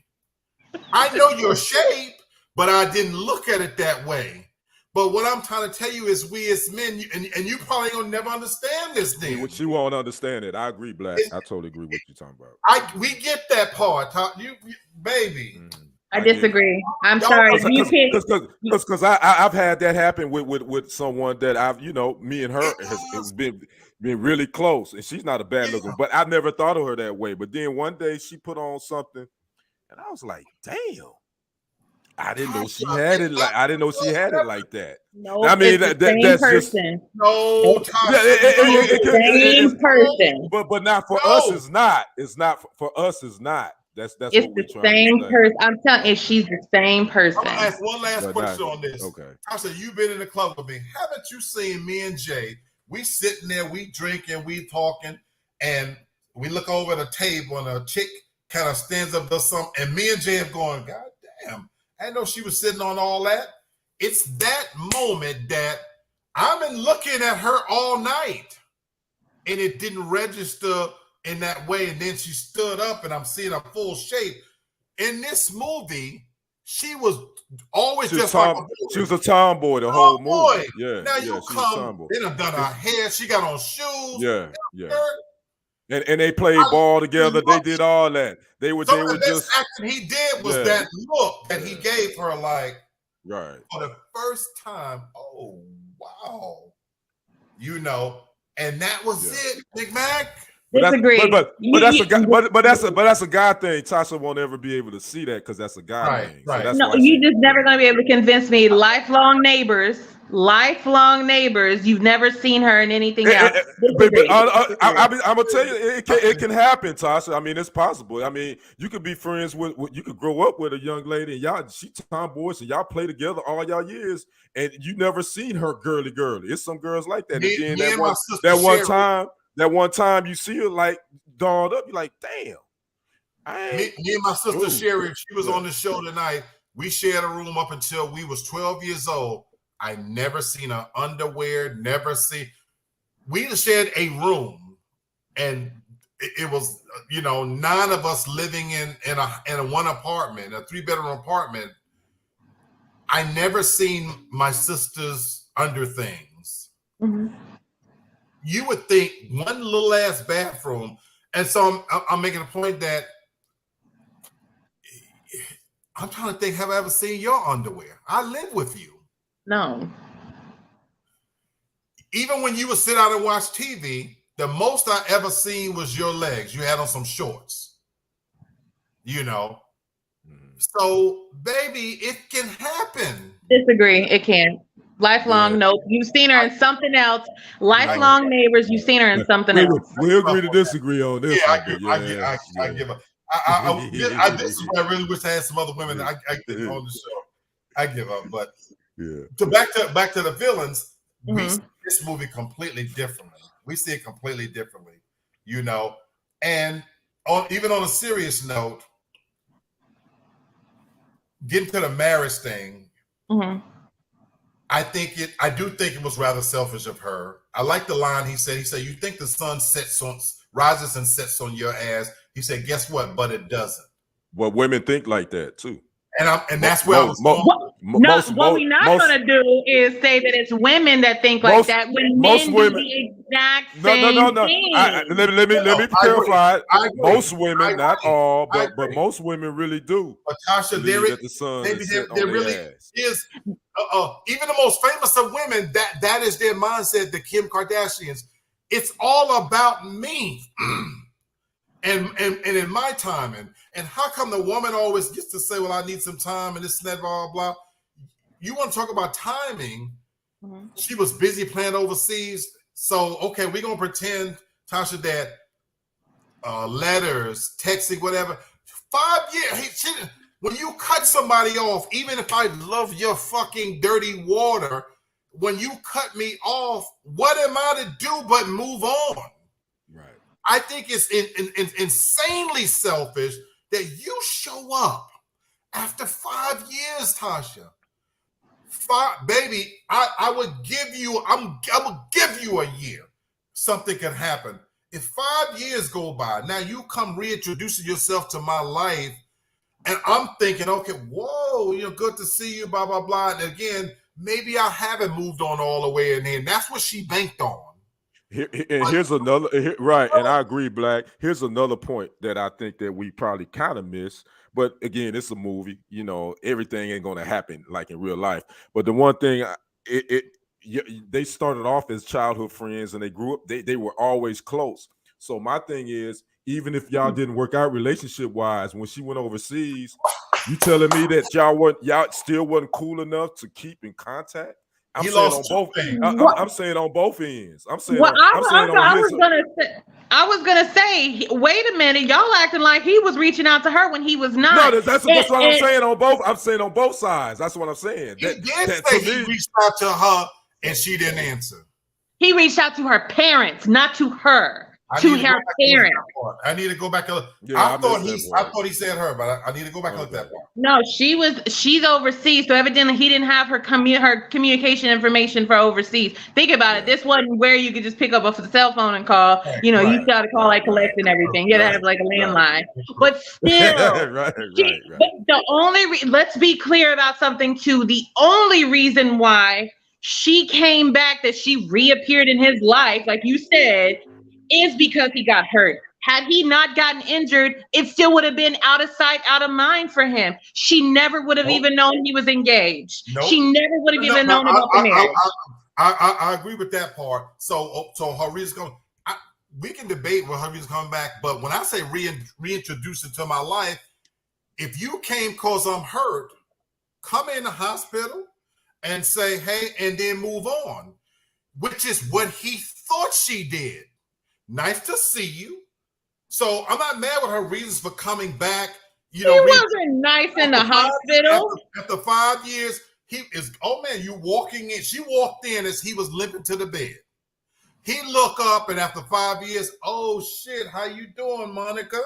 I know your shape, but I didn't look at it that way. But what I'm trying to tell you is, we as men, and you probably gonna never understand this thing. What you won't understand it. I agree, Black. I totally agree with what you're talking about. We get that part, you baby. I disagree. I'm Y'all- sorry. Because I've had that happen with someone that I've, you know, me and her has been really close, and she's not a bad looking, but I never thought of her that way. But then one day she put on something, and I was like, damn. I didn't know she had it like that. No, I mean, it's the that's same just person. No, It's the same person. but not for us. It's not. It's not for us. It's not. That's It's what we're the trying same to say. person. I'm telling you, she's the same person. I'm gonna ask one last question on this. Okay. Tasha, you've been in the club with me. Haven't you seen me and Jay? We sitting there, we drinking, we talking, and we look over the table, and a chick kind of stands up, does something, and me and Jay are going, God damn, I didn't know she was sitting on all that. It's that moment that I've been looking at her all night, and it didn't register in that way. And then she stood up, and I'm seeing her full shape. In this movie, she was always just like a boy. She was a tomboy the whole movie. Yeah. Now you come, they done done her hair. She got on shoes. Yeah. And they played ball together. They did all that. They were the best just acting he did was that look that he gave her, like, right, for the first time. Oh wow, you know, and that was it, Big Mac. Disagree. But that's a guy thing. Tasha won't ever be able to see that because that's a guy thing. Right. So that's No, you just never gonna be able to convince me. Lifelong neighbors. You've never seen her in anything else. I'm gonna tell you, it can happen, Tasha. I mean, it's possible. I mean, you could be friends with you could grow up with a young lady, and she tomboys, and y'all play together all y'all years, and you never seen her girly. It's some girls like that. And then that one time you see her like dolled up, you're like, damn. Me and my sister Sherry, she was on the show tonight. We shared a room up until we was 12 years old. I never seen her underwear, we just shared a room, and it was, you know, 9 of us living in a one apartment, a 3-bedroom apartment. I never seen my sister's under things. Mm-hmm. You would think one little ass bathroom. And so I'm making a point that I'm trying to think, have I ever seen your underwear? I live with you. No. Even when you would sit out and watch TV, the most I ever seen was your legs. You had on some shorts, you know. So, baby, it can happen. Disagree. It can't. Lifelong, nope. You've seen her in something else. Lifelong neighbors, you've seen her in something else. We agree to disagree on this. I give up. This is where I really wish I had some other women I get on the show. I give up. But back to the villains, we see this movie completely differently. We see it completely differently, you know. And even on a serious note, getting to the marriage thing, I do think it was rather selfish of her. I like the line he said, you think the sun rises and sets on your ass. He said, guess what? But it doesn't. Well, women think like that too. And that's where what we're not going to do is say that it's women that think like that when men do the exact same thing. Let me clarify. Most women, not all, but most women really do. But Tasha, there really is. Even the most famous of women, that is their mindset. The Kim Kardashians. It's all about me. And in my time, and how come the woman always gets to say, well, I need some time and this and that, blah, blah, blah. You want to talk about timing. She was busy playing overseas. So, okay, we're going to pretend, Tasha, that letters, texting, whatever. 5 years. When you cut somebody off, even if I love your fucking dirty water, when you cut me off, what am I to do but move on? Right. I think it's insanely selfish that you show up after 5 years, Tasha. Baby, I would give you, I would give you a year. Something can happen. If 5 years go by, now you come reintroducing yourself to my life, and I'm thinking, okay, whoa, good to see you, blah, blah, blah. And again, maybe I haven't moved on all the way in there. And that's what she banked on. Here's another, right, and I agree, Black. Here's another point that I think that we probably kind of miss. But again, it's a movie. Everything ain't going to happen like in real life. But the one thing, they started off as childhood friends, and they grew up. They were always close. So my thing is, even if y'all didn't work out relationship wise, when she went overseas, you telling me that y'all still wasn't cool enough to keep in contact? I'm saying on both ends. I'm saying on both ends. I'm saying. Well, I was gonna say, wait a minute, y'all acting like he was reaching out to her when he was not. No, that's what I'm saying on both. I'm saying on both sides. That's what I'm saying. He reached out to her and she didn't answer. He reached out to her parents, not to her. To her parents. I need to go back and look. I thought he said her, but I need to go back and look at that part. No, she's overseas, so evidently he didn't have her communication information for overseas. Think about it. This wasn't where you could just pick up a cell phone and call. You got to call like collect and everything. You got to have like a landline. But still, But the only let's be clear about something too. The only reason why she came back, that she reappeared in his life, like you said, is because he got hurt. Had he not gotten injured, it still would have been out of sight, out of mind for him. She never would have even known he was engaged. She never would have even known about the marriage. I agree with that part. So her reason coming, we can debate what her reason coming back, but when I say reintroduce into my life, if you came because I'm hurt, come in the hospital and say, hey, and then move on, which is what he thought she did. Nice to see you. So I'm not mad with her reasons for coming back. He wasn't nice in the hospital. After 5 years, you walking in. She walked in as he was limping to the bed. He looked up, and after 5 years, oh shit, how you doing, Monica?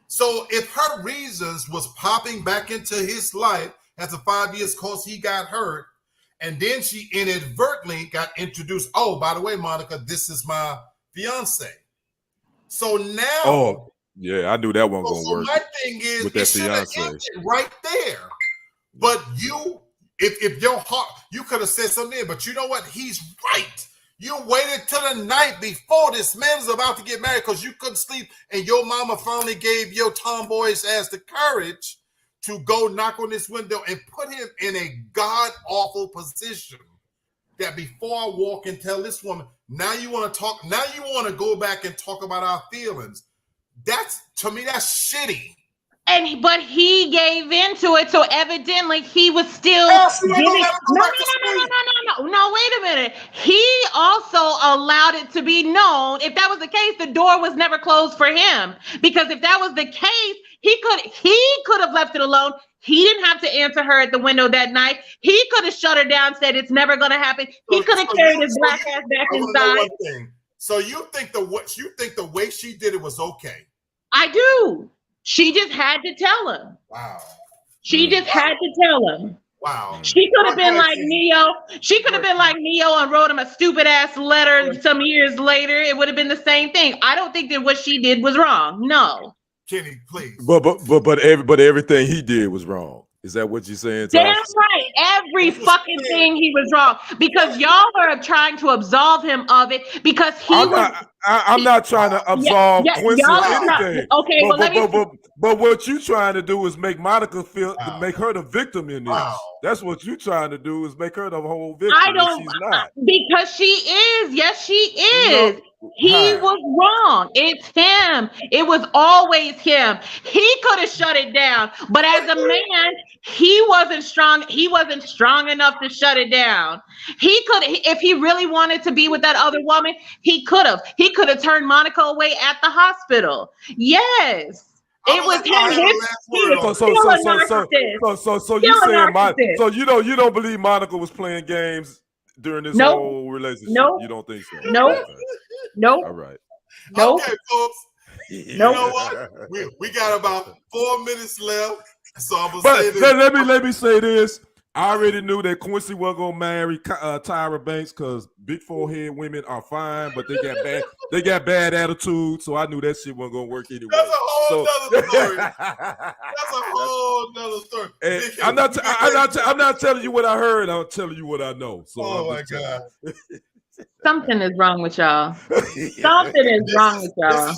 So if her reasons was popping back into his life after 5 years because he got hurt, and then she inadvertently got introduced. Oh, by the way, Monica, this is my fiance. So now, oh yeah, I knew that one gonna work. My thing is, with that fiance right there. But if your heart, you could have said something, but you know what? He's right. You waited till the night before this man was about to get married because you couldn't sleep, and your mama finally gave your tomboyish ass the courage to go knock on this window and put him in a god-awful position that before I walk and tell this woman, now you want to talk, now you want to go back and talk about our feelings. To me, that's shitty. But he gave into it, so evidently he was still giving. No, wait a minute. He also allowed it to be known. If that was the case, the door was never closed for him. Because if that was the case, he could have left it alone. He didn't have to answer her at the window that night. He could have shut her down, said it's never going to happen. He could have carried his black ass back inside. So you think the way she did it was okay? I do. She just had to tell him. Wow. She just had to tell him. Wow. She could have been like Neo. She could have been like Neo and wrote him a stupid ass letter some years later. It would have been the same thing. I don't think that what she did was wrong. No. Kenny, please. But everything he did was wrong. Is that what you're saying? Damn right. Every fucking thing he was wrong, because y'all are trying to absolve him of it because I'm not trying to absolve Quincy of anything. Okay, but what you trying to do is make Monica make her the victim in this. Wow. That's what you trying to do, is make her the whole victim. She's not. Because she is. Yes, she is. He was wrong. It's him. It was always him. He could have shut it down, but as a man, he wasn't strong. He wasn't strong enough to shut it down. He could, if he really wanted to be with that other woman, he could have. He could have turned Monica away at the hospital. Yes. It was him. So you saying so you don't believe Monica was playing games during this whole relationship? Nope. You don't think so? Nope. Okay. Nope. All right. Nope. Okay, folks. You Nope. know what? We got about 4 minutes left. So I'm gonna But say this. let me say this. I already knew that Quincy wasn't gonna marry Tyra Banks because big forehead women are fine, but they got bad attitude. So I knew that shit wasn't gonna work anyway. That's a whole nother story. That's That's a whole nother story. Dickhead, I'm not telling you what I heard. I'm telling you what I know. So oh my God. Something is wrong with y'all. Something is wrong with y'all.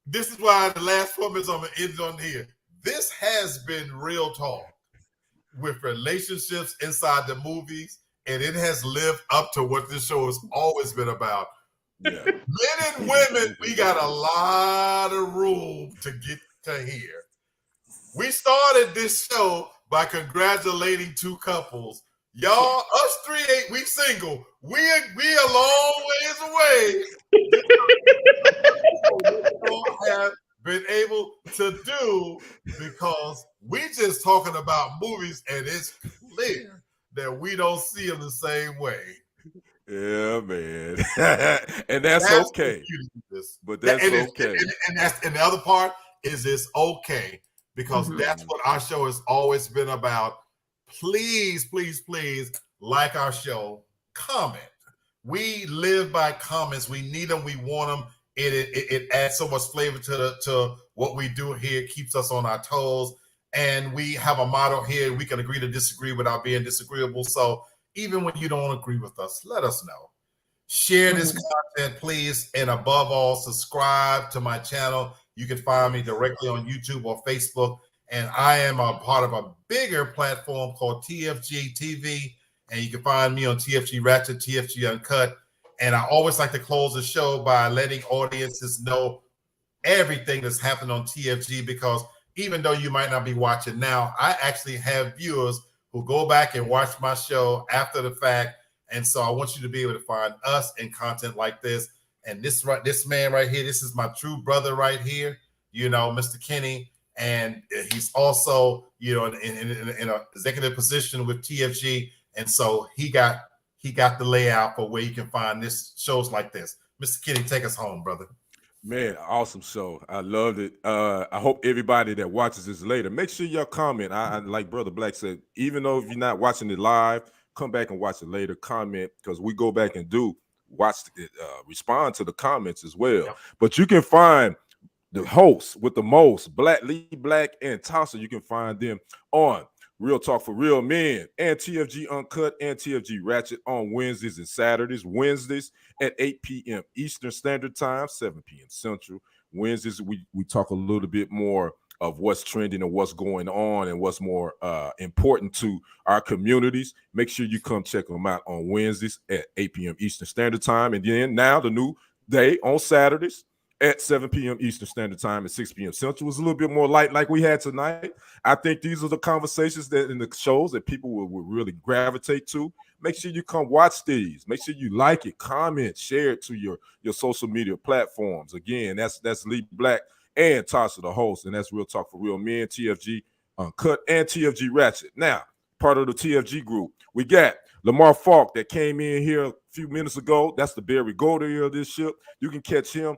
This is why the last 4 minutes I'm gonna end on here. This has been Real Talk with relationships inside the movies, and it has lived up to what this show has always been about. Yeah. Men and women, we got a lot of room to get to here. We started this show by congratulating two couples. Y'all, us three we single. We a long ways away. We have been able to do because we just talking about movies, and it's clear that we don't see them the same way. Yeah, man. And that's okay. But that's okay. And the other part is it's okay because that's what our show has always been about. Please, please, please like our show. Comment. We live by comments. We need them. We want them. It adds so much flavor to what we do here. It keeps us on our toes. And we have a motto here. We can agree to disagree without being disagreeable. So even when you don't agree with us, let us know. Share this content, please. And above all, subscribe to my channel. You can find me directly on YouTube or Facebook. And I am a part of a bigger platform called TFG TV. And you can find me on TFG Ratchet, TFG Uncut. And I always like to close the show by letting audiences know everything that's happened on TFG, because even though you might not be watching now, I actually have viewers who go back and watch my show after the fact. And so I want you to be able to find us in content like this. And this man right here, this is my true brother right here, Mr. Kenny. And he's also, in an executive position with TFG. And so he got the layout for where you can find this shows like this. Mr. Kenny, take us home, brother. Man, awesome show. I loved it. I hope everybody that watches this later, make sure y'all comment. I like Brother Black said, even though if you're not watching it live, come back and watch it later. Comment, because we go back and respond to the comments as well. Yep. But you can find the hosts with the most, Lee Black and Tasha. You can find them on Real Talk for Real Men and TFG Uncut and TFG Ratchet on Wednesdays and Saturdays. Wednesdays at 8 p.m. Eastern Standard Time, 7 p.m. Central. Wednesdays, we talk a little bit more of what's trending and what's going on and what's more important to our communities. Make sure you come check them out on Wednesdays at 8 p.m. Eastern Standard Time. And then now the new day on Saturdays at 7 p.m. Eastern Standard Time and 6 p.m. Central. Was a little bit more light like we had tonight. I think these are the conversations that in the shows that people will really gravitate to. Make sure you come watch these. Make sure you like it, comment, share it to your social media platforms. Again, that's Lee Black and Tasha, the host, and that's Real Talk for Real Men, TFG Uncut, and TFG Ratchet. Now, part of the TFG group, we got Lamar Falk that came in here a few minutes ago. That's the Barry Golder of this ship. You can catch him.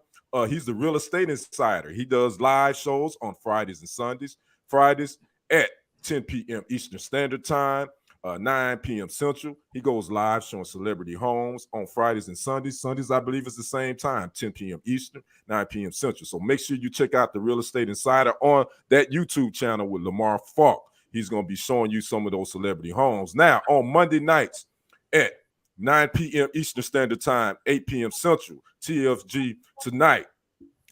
He's the real estate insider. He does live shows on Fridays and Sundays. Fridays at 10 p.m. Eastern Standard Time, 9 p.m. Central. He goes live showing celebrity homes on Fridays and Sundays. Sundays, I believe, is the same time, 10 p.m. Eastern, 9 p.m. Central. So make sure you check out the Real Estate Insider on that YouTube channel with Lamar Falk. He's going to be showing you some of those celebrity homes. Now, on Monday nights at 9 p.m. Eastern Standard Time, 8 p.m. Central, TFG Tonight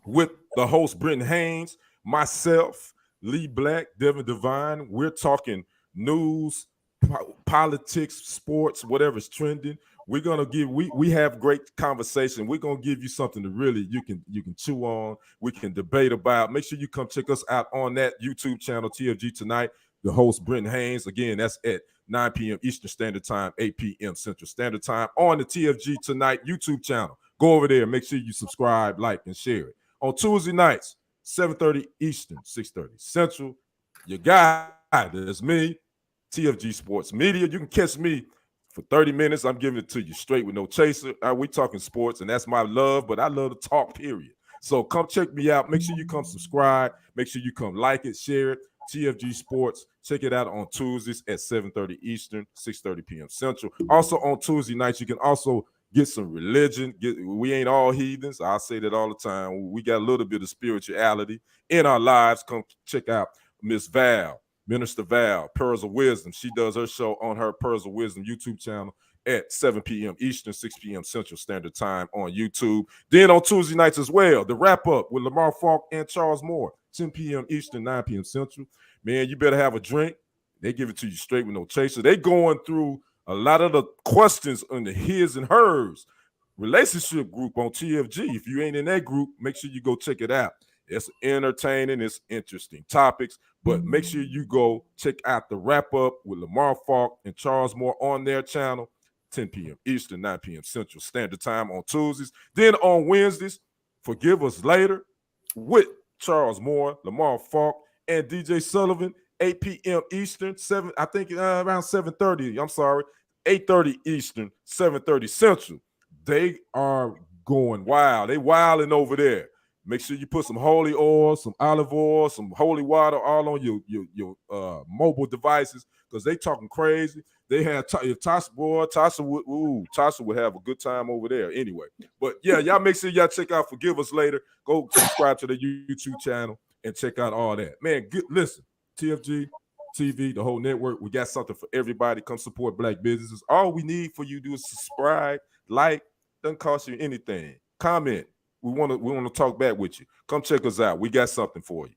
with the host, Brenton Haynes, myself, Lee Black, Devin Devine. We're talking news, politics, sports, whatever's trending. We're gonna we have great conversation. We're gonna give you something to really you can chew on. We can debate about. Make sure you come check us out on that YouTube channel, TFG Tonight. The host, Brenton Haynes. Again, that's at 9 p.m. Eastern Standard Time, 8 p.m. Central Standard Time on the TFG Tonight YouTube channel. Go over there. Make sure you subscribe, like, and share it. On Tuesday nights, 7:30 Eastern, 6:30 Central. Your guy, that's me, TFG Sports Media. You can catch me For 30 minutes, I'm giving it to you straight with no chaser. We talking sports, and that's my love, but I love to talk, period. So come check me out. Make sure you come subscribe. Make sure you come like it, share it. TFG Sports. Check it out on Tuesdays at 7:30 Eastern, 6:30 p.m. Central. Also on Tuesday nights, you can also get some religion. We ain't all heathens. I say that all the time. We got a little bit of spirituality in our lives. Come check out Miss Val, Minister Val, Pearls of Wisdom. She does her show on her Pearls of Wisdom YouTube channel at 7 p.m. Eastern, 6 p.m. Central Standard Time on YouTube. Then on Tuesday nights as well, the wrap-up with Lamar Falk and Charles Moore, 10 p.m. Eastern, 9 p.m. Central. Man, you better have a drink. They give it to you straight with no chaser. They going through a lot of the questions on the his and hers relationship group on TFG. If you ain't in that group, make sure you go check it out. It's entertaining. It's interesting topics, but make sure you go check out the wrap-up with Lamar Falk and Charles Moore on their channel, 10 p.m. Eastern, 9 p.m. Central Standard Time on Tuesdays. Then on Wednesdays, Forgive Us Later with Charles Moore, Lamar Falk, and DJ Sullivan, 8 p.m. Eastern, around 7:30. I'm sorry, 8:30 Eastern, 7:30 Central. They are going wild. They wilding over there. Make sure you put some holy oil, some olive oil, some holy water all on your mobile devices because they talking crazy. They have Tasha would have a good time over there anyway. But yeah, y'all make sure y'all check out Forgive Us Later. Go subscribe to the YouTube channel and check out all that. Man, listen, TFG TV, the whole network, we got something for everybody. Come support Black businesses. All we need for you to do is subscribe, like, doesn't cost you anything. Comment. We want to talk back with you. Come check us out. We got something for you.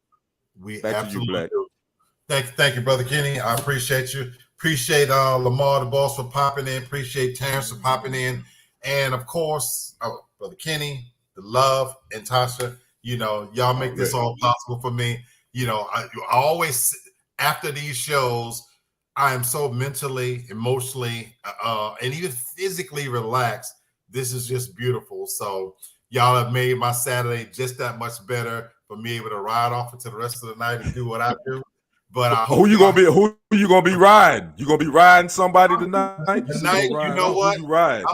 We back absolutely to you, Black. do. Thank you, Brother Kenny. I appreciate you. Appreciate Lamar the boss for popping in. Appreciate Terrence for popping in. And of course, Brother Kenny, the love, and Tasha. You know, y'all make this all possible for me. You know, I always, after these shows, I am so mentally, emotionally, and even physically relaxed. This is just beautiful. So y'all have made my Saturday just that much better for me able to ride off into the rest of the night and do what I do. But who you gonna be riding? You gonna be riding somebody tonight? You know what? Who you riding?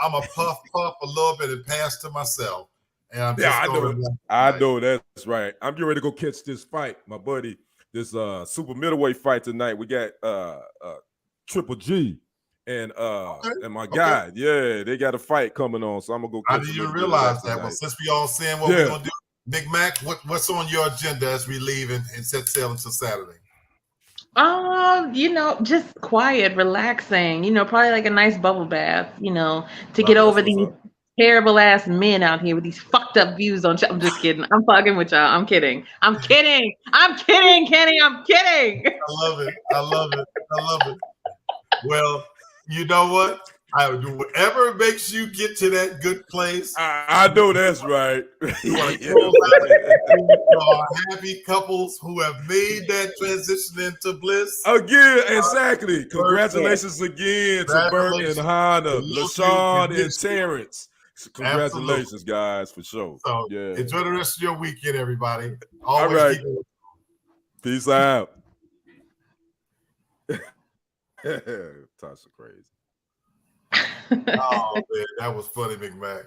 I'm a puff a little bit and pass to myself. And I'm just I know that's right. I'm getting ready to go catch this fight, my buddy. This super middleweight fight tonight. We got Triple G and my guy. Yeah, they got a fight coming on. So I'm gonna go catch I didn't even realize that. Well, since we all saying what we're gonna do, Big Mac, what's on your agenda as we leave and set sail until Saturday? You know, just quiet, relaxing, you know, probably like a nice bubble bath, you know, to get over these terrible ass men out here with these fucked up views on. I'm just kidding. I'm fucking with y'all. I'm kidding, Kenny. I'm kidding. I love it. Well, you know what? I would do whatever makes you get to that good place. I know that's right. You want to happy couples who have made that transition into bliss. Again, exactly. Congratulations again to Bert and Hannah, LaShawn and Terrence. Congratulations, guys, for sure. So enjoy the rest of your weekend, everybody. All right. Peace out. Tasha crazy. Oh man, that was funny, Big Mac.